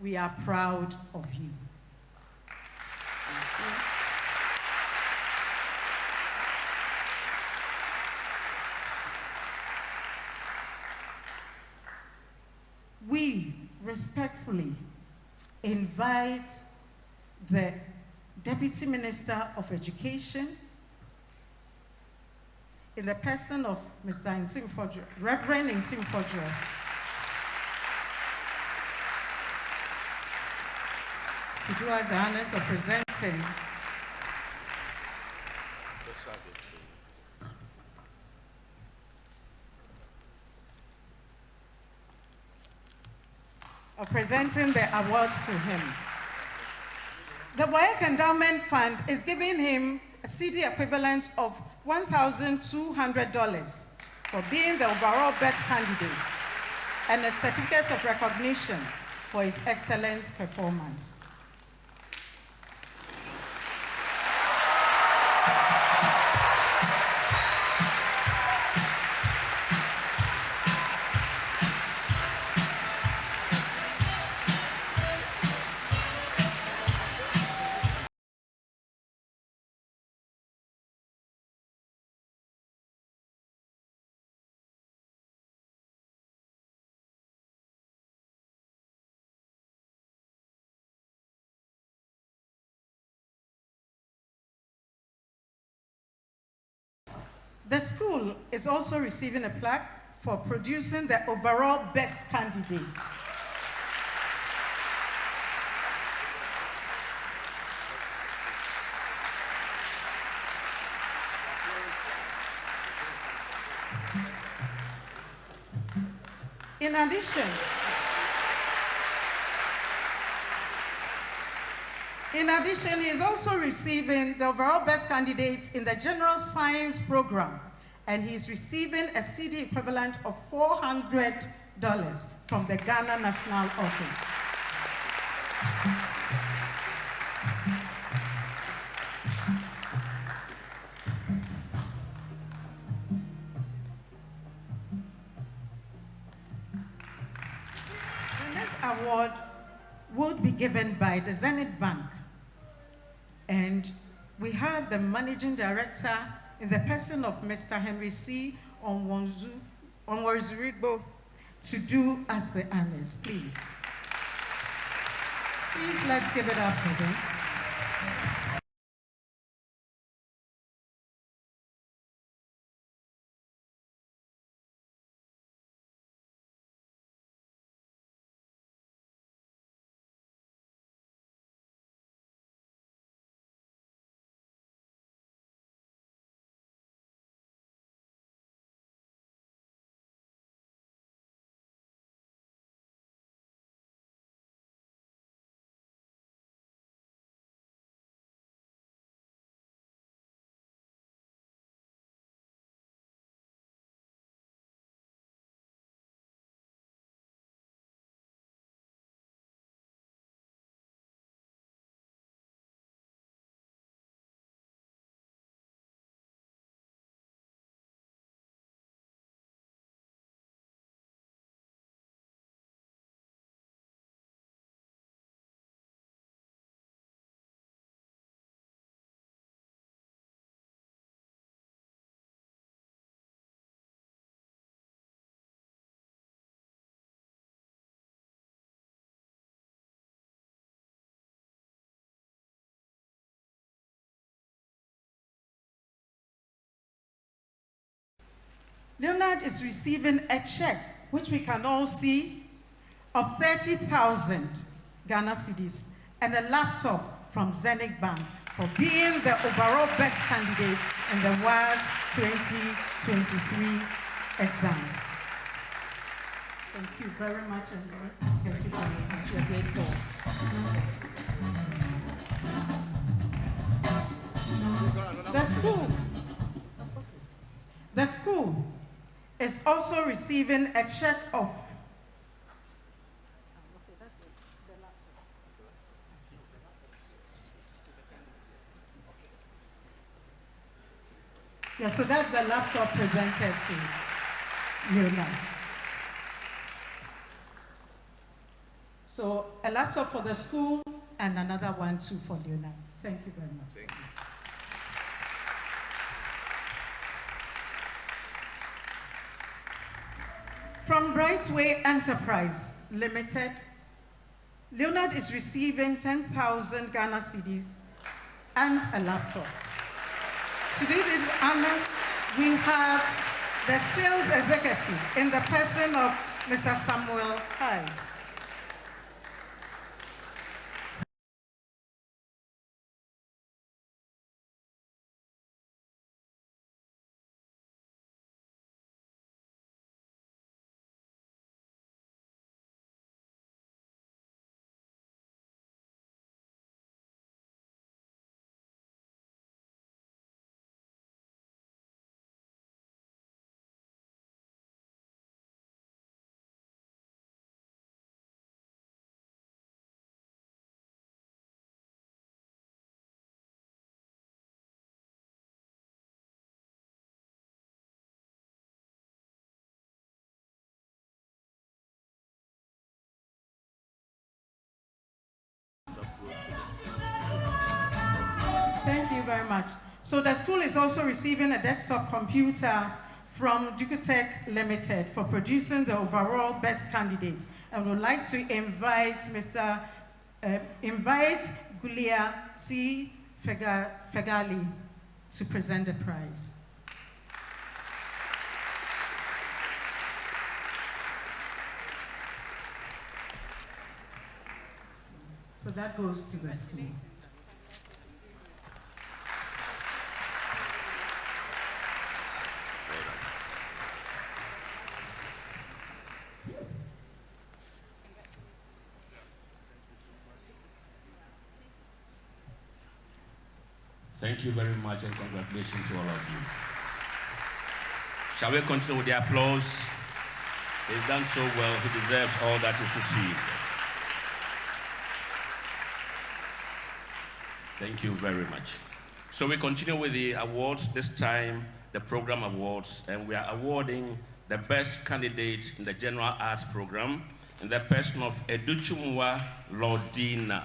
We are proud of you. Thank you. We respectfully invite the Deputy Minister of Education, in the person of Mr. Ntimfodjo, Reverend Ntimfodjo, to do us the honors of presenting the awards to him. The WAEC Endowment Fund is giving him a CD equivalent of $1,200 for being the overall best candidate and a certificate of recognition for his excellent performance. The school is also receiving a plaque for producing the overall best candidate. In addition, he is also receiving the overall best candidate in the general science program, and he's receiving a CD equivalent of $400 from the Ghana National Office. The next award would be given by the Zenith Bank, and we have the Managing Director in the person of Mr. Henry C. Onwazurigbo to do us the honors, please. Please, let's give it up for them. Leonard is receiving a check, which we can all see, of 30,000 Ghana cedis and a laptop from Zenith Bank for being the overall best candidate in the WASSCE 2023 exams. Thank you very much, and thank you very much. We're grateful. The school is also receiving a check of so that's the laptop presented to Leonard. So a laptop for the school and another one too for Leonard. Thank you very much. Thank you. From Brightway Enterprise Limited, Leonard is receiving 10,000 Ghana cedis and a laptop. To do the honor, we have the sales executive in the person of Mr. Samuel Hyde. Thank you very much. So the school is also receiving a desktop computer from Dukutech Limited for producing the overall best candidate. I would like to invite Gulia T. Fegali to present the prize. So that goes to the school. Thank you very much and congratulations to all of you. Shall we continue with the applause? He's done so well, he deserves all that he's received. Thank you very much. So we continue with the awards, this time the program awards, and we are awarding the best candidate in the general arts program in the person of Educhumwa Lordina.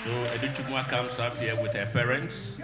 So Educhumwa comes up here with her parents.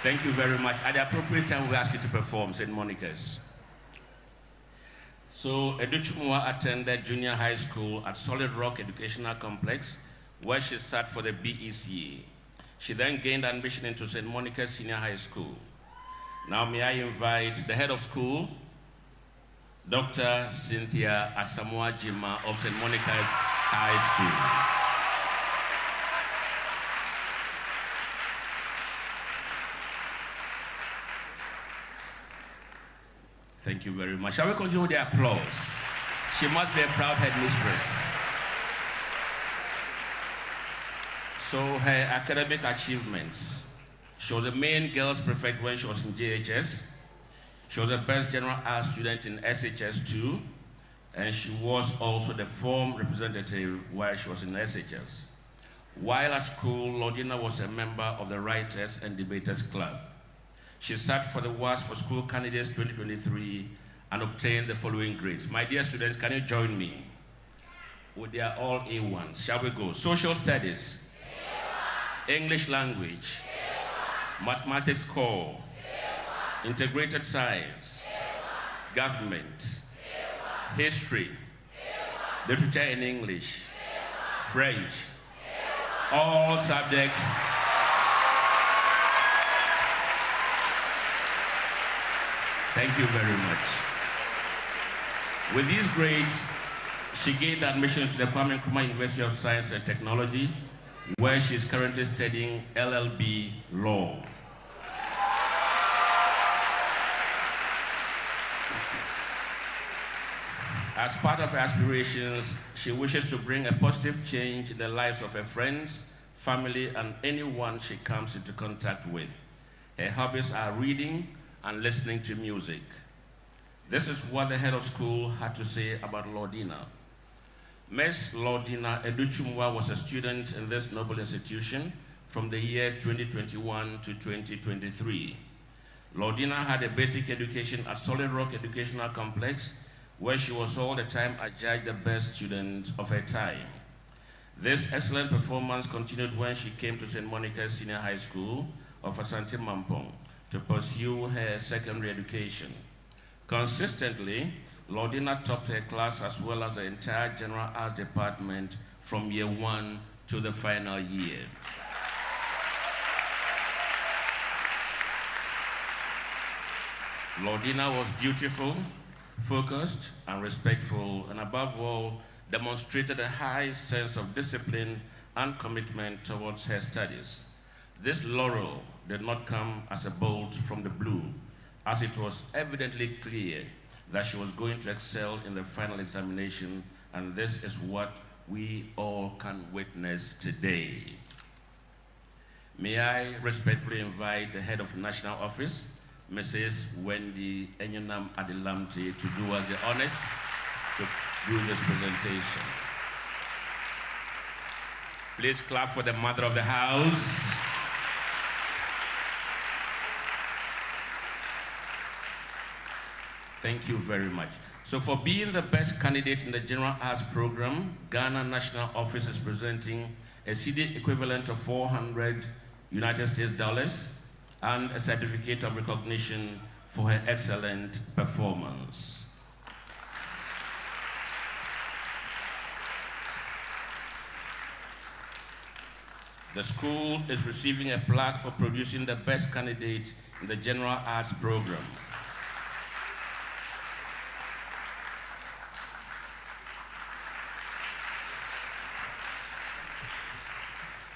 Thank you very much. At the appropriate time, we ask you to perform St. Monica's. So Educhumwa attended junior high school at Solid Rock Educational Complex, where she sat for the BECA. She then gained admission into St. Monica's Senior High School. Now may I invite the head of school, Dr. Cynthia Asamoah Jima of St. Monica's High School. Thank you very much. Shall we continue with the applause? She must be a proud headmistress. So her academic achievements. She was a main girls prefect when she was in JHS. She was a best general arts student in SHS too. And she was also the form representative while she was in SHS. While at school, Lordina was a member of the Writers and Debaters Club. She sat for the WASSCE for School Candidates 2023 and obtained the following grades. My dear students, can you join me? Well, they are all A1s. Shall we go? Social Studies. A1. English Language. A1. Mathematics Core. A1. Integrated Science. A1. Government. A1. History. A1. Literature in English. A1. French. A1. All subjects. Thank you very much. With these grades, she gained admission to the Kwame Nkrumah University of Science and Technology, where she is currently studying LLB Law. As part of her aspirations, she wishes to bring a positive change in the lives of her friends, family, and anyone she comes into contact with. Her hobbies are reading and listening to music. This is what the head of school had to say about Lordina. Ms. Lordina Educhumwa was a student in this noble institution from the year 2021 to 2023. Lordina had a basic education at Solid Rock Educational Complex, where she was all the time adjudged the best student of her time. This excellent performance continued when she came to St. Monica's Senior High School of Asante Mampong to pursue her secondary education. Consistently, Lordina topped her class as well as the entire General Arts Department from year 1 to the final year. Lordina was dutiful, focused, and respectful, and above all, demonstrated a high sense of discipline and commitment towards her studies. This laurel did not come as a bolt from the blue, as it was evidently clear that she was going to excel in the final examination, and this is what we all can witness today. May I respectfully invite the head of the National Office, Mrs. Wendy Enyonam Adelamte, to do us the honors to do this presentation. Please clap for the mother of the house. Thank you very much. So for being the best candidate in the General Arts Program, Ghana National Office is presenting a CD equivalent of 400 United States dollars and a certificate of recognition for her excellent performance. The school is receiving a plaque for producing the best candidate in the General Arts Program.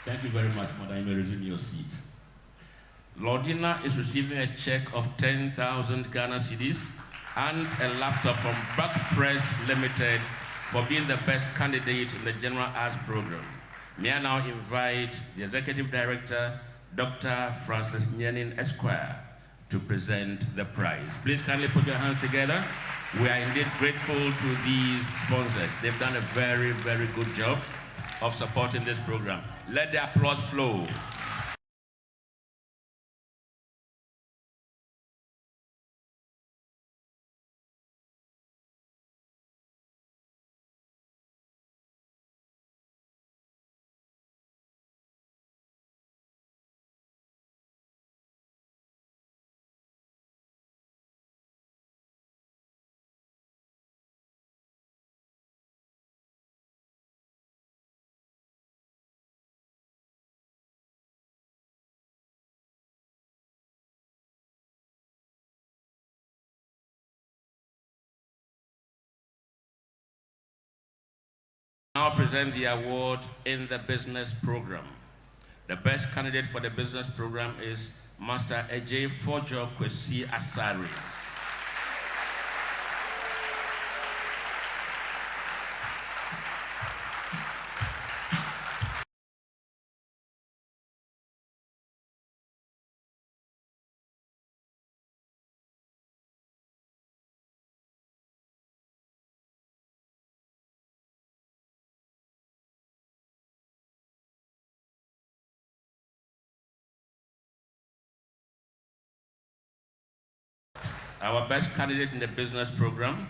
Thank you very much, Madam. You may resume your seat. Lordina is receiving a check of 10,000 Ghana cedis and a laptop from Buck Press Limited for being the best candidate in the General Arts Program. May I now invite the Executive Director, Dr. Francis Nyenin Esquire, to present the prize. Please kindly put your hands together. We are indeed grateful to these sponsors. They've done a very, very good job of supporting this program. Let the applause flow. Now present the award in the business program. The best candidate for the business program is Master Ejay Fojo Kwesi Asari. Our best candidate in the business program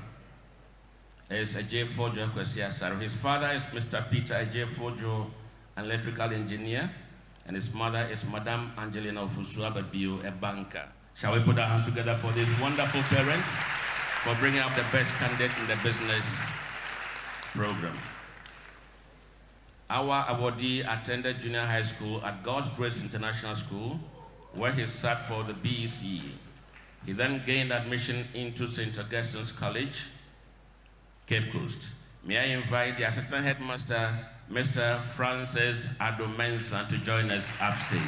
is Ejay Fojo Kwesi Asari. His father is Mr. Peter Ejay Fojo, an electrical engineer, and his mother is Madam Angelina Ofusua Babio, a banker. Shall we put our hands together for these wonderful parents for bringing up the best candidate in the business program? Our awardee attended junior high school at God's Grace International School, where he sat for the BEC. He then gained admission into St. Augustine's College, Cape Coast. May I invite the Assistant Headmaster, Mr. Francis Adomensa, to join us upstage.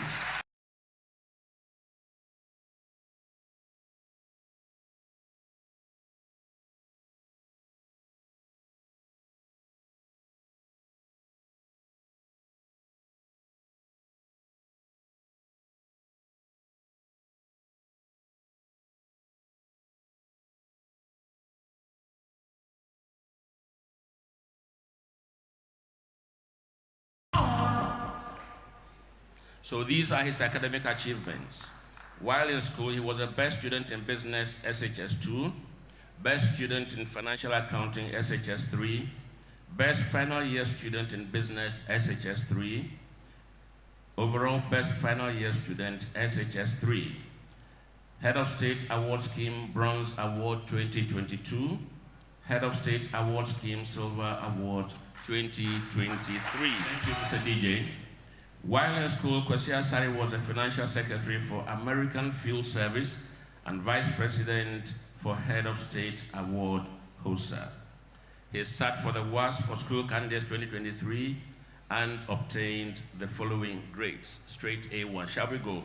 So these are his academic achievements. While in school, he was a best student in business, SHS2, best student in financial accounting, SHS3, best final year student in business, SHS3, overall best final year student, SHS3, Head of State Award Scheme Bronze Award 2022, Head of State Award Scheme Silver Award 2023. Thank you, Mr. DJ. While in school, Kwesi Asari was a financial secretary for American Field Service and vice president for Head of State Award HOSA. He sat for the WASSCE for School Candidates 2023 and obtained the following grades, straight A1. Shall we go?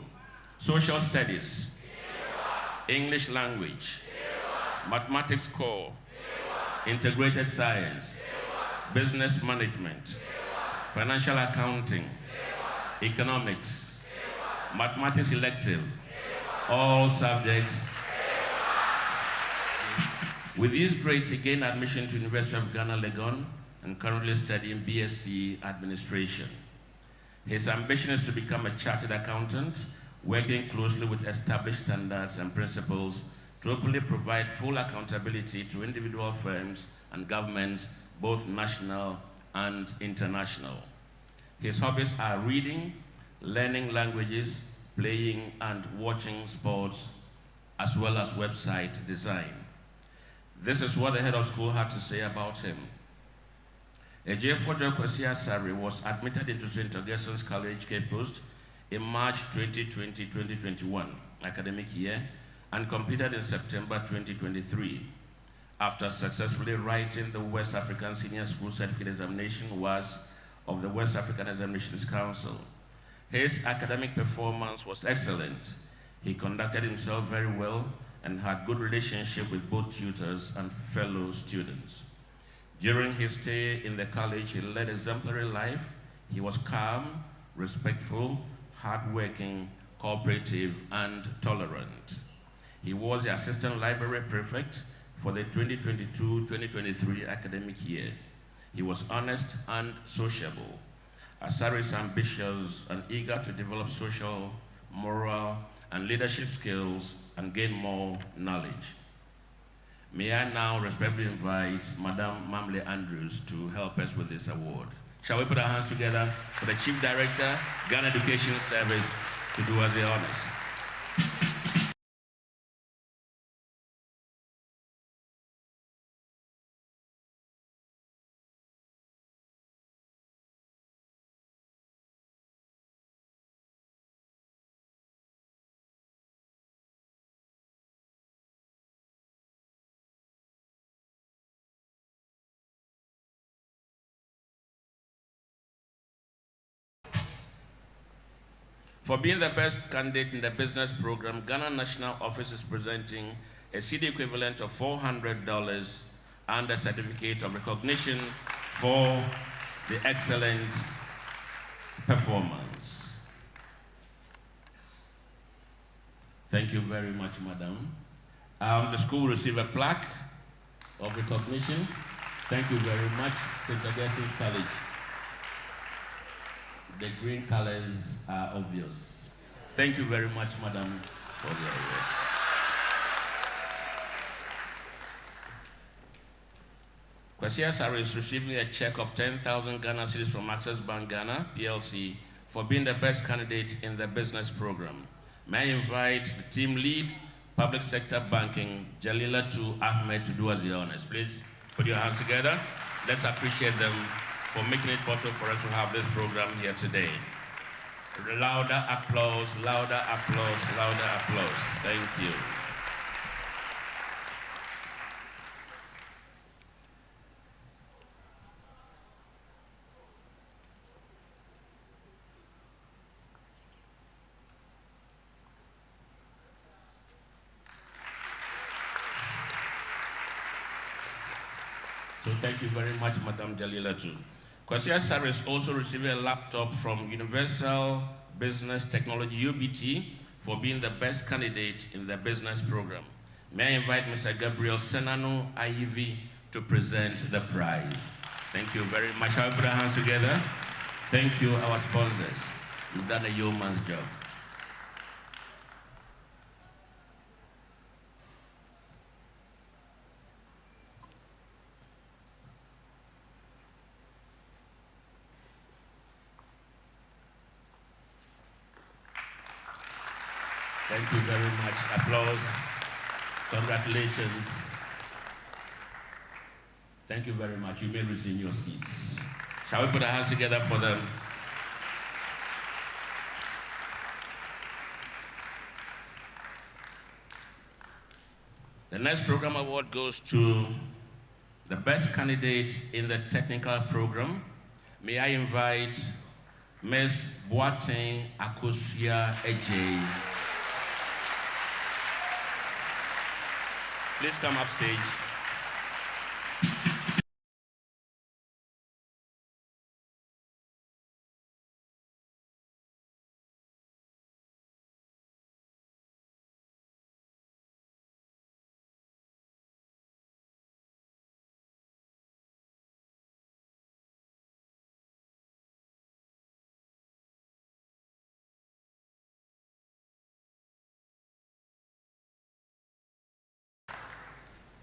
Social Studies, A1. English Language, A1. Mathematics Core, A1. Integrated Science, A1. Business Management, A1. Financial Accounting, Economics, Mathematics Elective, all subjects. With these grades, he gained admission to University of Ghana, Legon, and currently studying BSc Administration. His ambition is to become a chartered accountant, working closely with established standards and principles to openly provide full accountability to individual firms and governments, both national and international. His hobbies are reading, learning languages, playing and watching sports, as well as website design. This is what the head of school had to say about him. Ejiofor Kwesi Asare was admitted into St. Augustine's College, Cape Coast in March 2020-2021 academic year and completed in September 2023 after successfully writing the West African Senior School Certificate Examination WASSCE of the West African Examinations Council. His academic performance was excellent. He conducted himself very well and had good relationship with both tutors and fellow students. During his stay in the college, he led exemplary life. He was calm, respectful, hardworking, cooperative, and tolerant. He was the assistant library prefect for the 2022-2023 academic year. He was honest and sociable. Asare is ambitious and eager to develop social, moral, and leadership skills and gain more knowledge. May I now respectfully invite Madam Mamle Andrews to help us with this award. Shall we put our hands together for the Chief Director, Ghana Education Service, to do us the honors. For being the best candidate in the business program, Ghana National Office is presenting a CD equivalent of $400 and a certificate of recognition for the excellent performance. Thank you very much, Madam. The school will receive a plaque of recognition. Thank you very much, St. Augustine's College. The green colors are obvious. Thank you very much, Madam, for the award. Kwesi Asare is receiving a check of 10,000 Ghana cedis from Access Bank Ghana, PLC, for being the best candidate in the business program. May I invite the team lead, Public Sector Banking, Jalilatu Ahmed, to do us the honors. Please put your hands together. Let's appreciate them for making it possible for us to have this program here today. Louder applause, louder applause, louder applause. Thank you. So thank you very much, Madam Jalilatu. Kwesi Asare is also receiving a laptop from Universal Business Technology, UBT, for being the best candidate in the business program. May I invite Mr. Gabriel Senano IEV to present the prize. Thank you very much. Shall we put our hands together? Thank you, our sponsors. You've done a yeoman's job. Thank you very much. Applause. Congratulations. Thank you very much. You may resume your seats. Shall we put our hands together for them? The next program award goes to the best candidate in the technical program. May I invite Ms. Boateng Akosua Ejay. Please come upstage.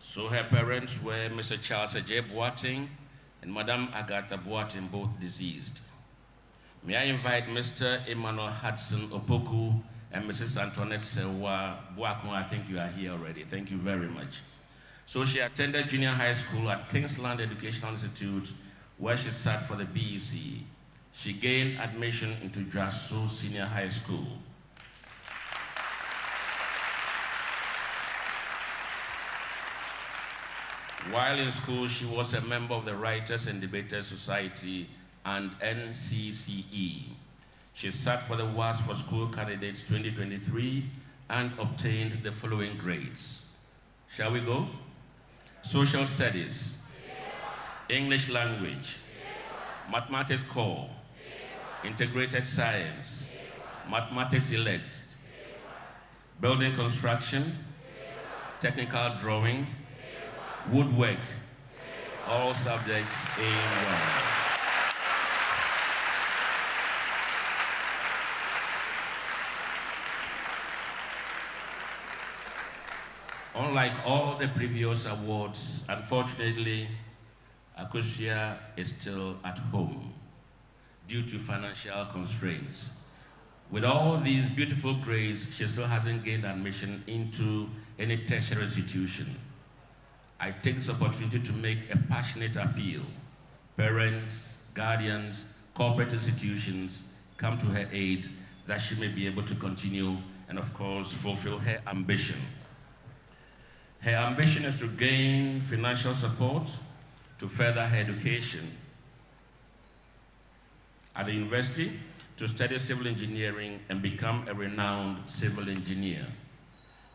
So her parents were Mr. Charles J. Boateng and Madame Agatha Boateng, both deceased. May I invite Mr. Emmanuel Hudson Opoku and Mrs. Antoinette Sewa Boakon. I think you are here already. Thank you very much. So she attended junior high school at Kingsland Educational Institute, where she sat for the BEC. She gained admission into Jasso Senior High School. While in school, she was a member of the Writers and Debaters Society and NCCE. She sat for the WASSCE for School Candidates 2023 and obtained the following grades. Shall we go? Social Studies, English Language, Mathematics Core, Integrated Science, Mathematics Elect, Building Construction, Technical Drawing, Woodwork, all subjects A1. Unlike all the previous awards, unfortunately, Akosia is still at home due to financial constraints. With all these beautiful grades, she still hasn't gained admission into any tertiary institution. I take this opportunity to make a passionate appeal. Parents, guardians, corporate institutions, come to her aid that she may be able to continue and, of course, fulfill her ambition. Her ambition is to gain financial support to further her education at the university, to study civil engineering and become a renowned civil engineer.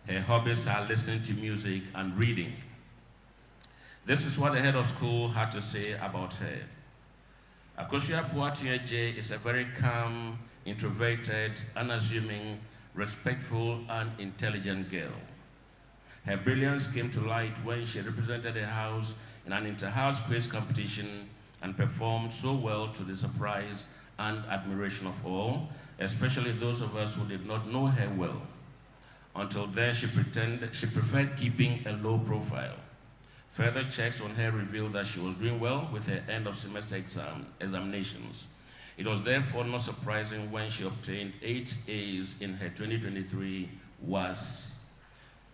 Her hobbies are listening to music and reading. This is what the head of school had to say about her. Akosia Boateng J is a very calm, introverted, unassuming, respectful, and intelligent girl. Her brilliance came to light when she represented the house in an inter-house quiz competition and performed so well to the surprise and admiration of all, especially those of us who did not know her well. Until then, she preferred keeping a low profile. Further checks on her revealed that she was doing well with her end of semester examinations. It was therefore not surprising when she obtained 8 A's in her 2023 WASSCE.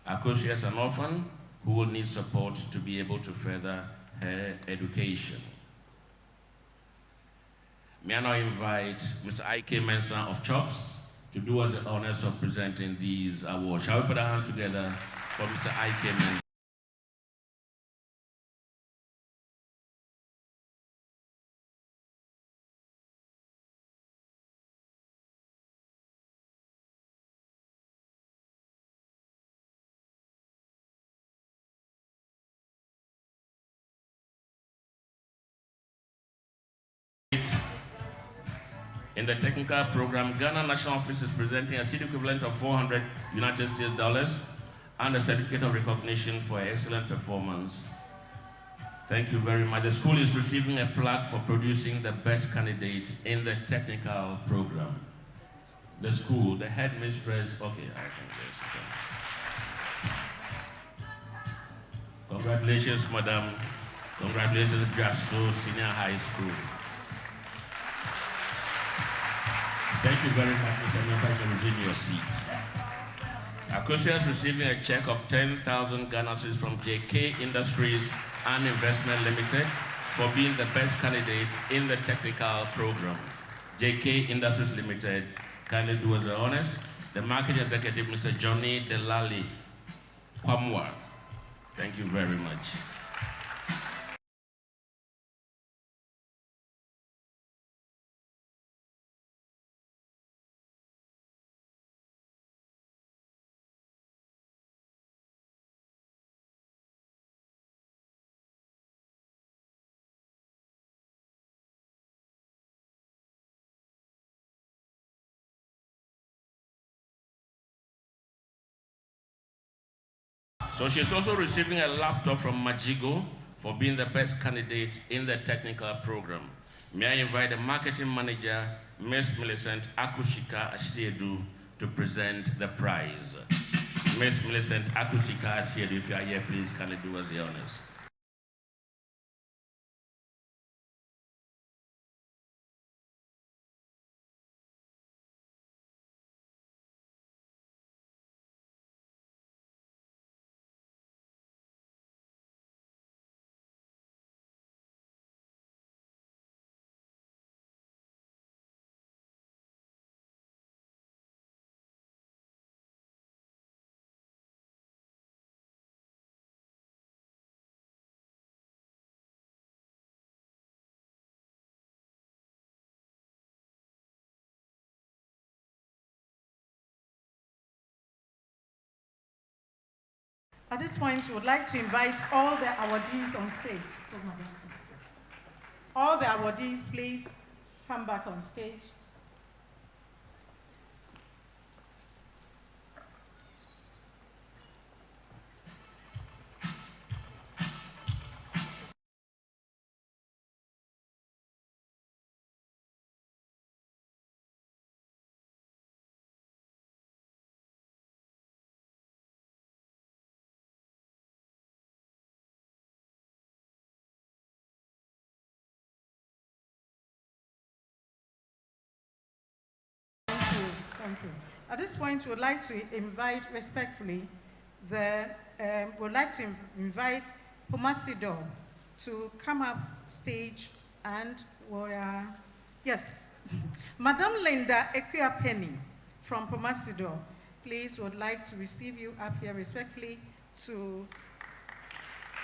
Akosia is an orphan who will need support to be able to further her education. May I now invite Mr. I.K. Mensah of CHOPS to do us the honors of presenting these awards. Shall we put our hands together for Mr. I.K. Mensah? In the technical program, Ghana National Office is presenting a seed equivalent of $400 United States and a certificate of recognition for excellent performance. Thank you very much. The school is receiving a plaque for producing the best candidate in the technical program. The school, the headmistress, okay, I think yes. Congratulations, madam. Congratulations, Jasso Senior High School. Thank you very much, Mr. Mensah. You can resume your seat. Akosia is receiving a check of 10,000 Ghana cedis from JK Industries and Investment Limited for being the best candidate in the technical program. JK Industries Limited, kindly do us the honors. The marketing executive, Mr. Johnny Delali Kwamwa. Thank you very much. So she's also receiving a laptop from Majigo for being the best candidate in the technical program. May I invite the marketing manager, Ms. Millicent Akushika Asiedu, to present the prize. Miss Millicent Akusika, if you are here, please kindly do us the honors. At this point, we would like to invite all the awardees on stage. So, madam, all the awardees, please come back on stage. Thank you. At this point, we would like to invite respectfully Pomasido to come up stage and yes, Madam Linda Equia-Penny from Pomasido, please would like to receive you up here respectfully to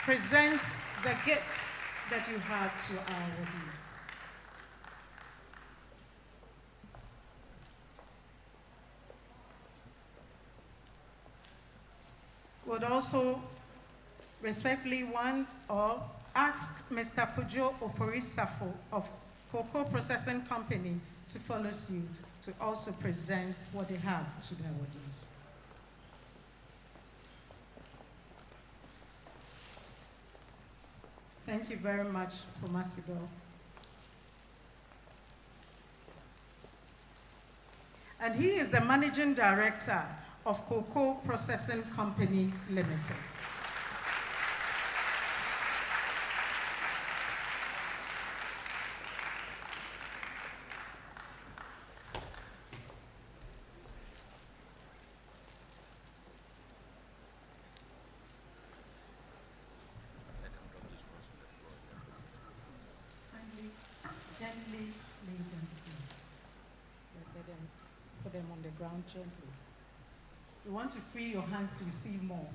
present the gift that you have to our awardees. Would also respectfully want or ask Mr. Pujo Oforisafo of Cocoa Processing Company to follow suit to also present what they have to the awardees. Thank you very much, Pomasido. And he is the Managing Director of Cocoa Processing Company Limited. Gently lay them, please. Let them put them on the ground gently. You want to free your hands to receive more.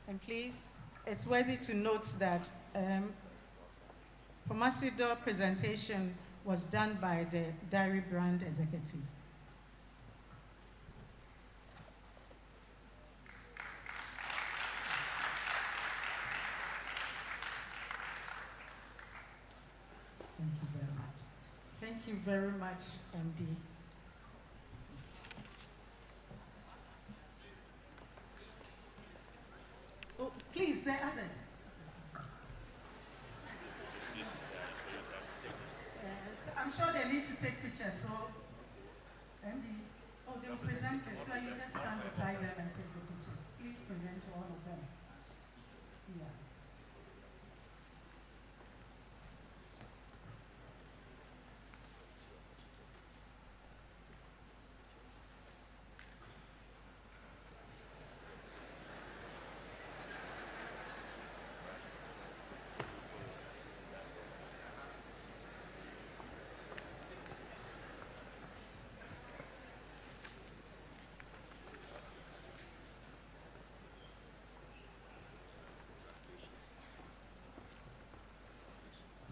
And please, it's worthy to note that Pomasido presentation was done by the Dairy Brand Executive. Thank you very much. Thank you very much, MD. Oh, please, there are others. I'm sure they need to take pictures, so MD, oh, they will present it, so you just stand beside them and take the pictures. Please present to all of them. Yeah.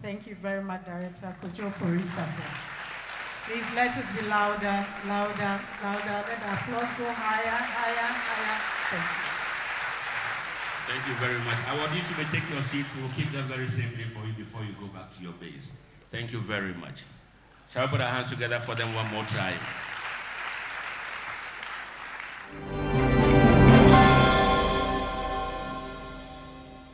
Thank you very much, Director Kojo Oforisafo. Please let it be louder, louder, louder. Let the applause go higher, higher, higher. Thank you. Thank you very much. Awardees, you may take your seats. We'll keep them very safely for you before you go back to your base. Thank you very much. Shall we put our hands together for them one more time?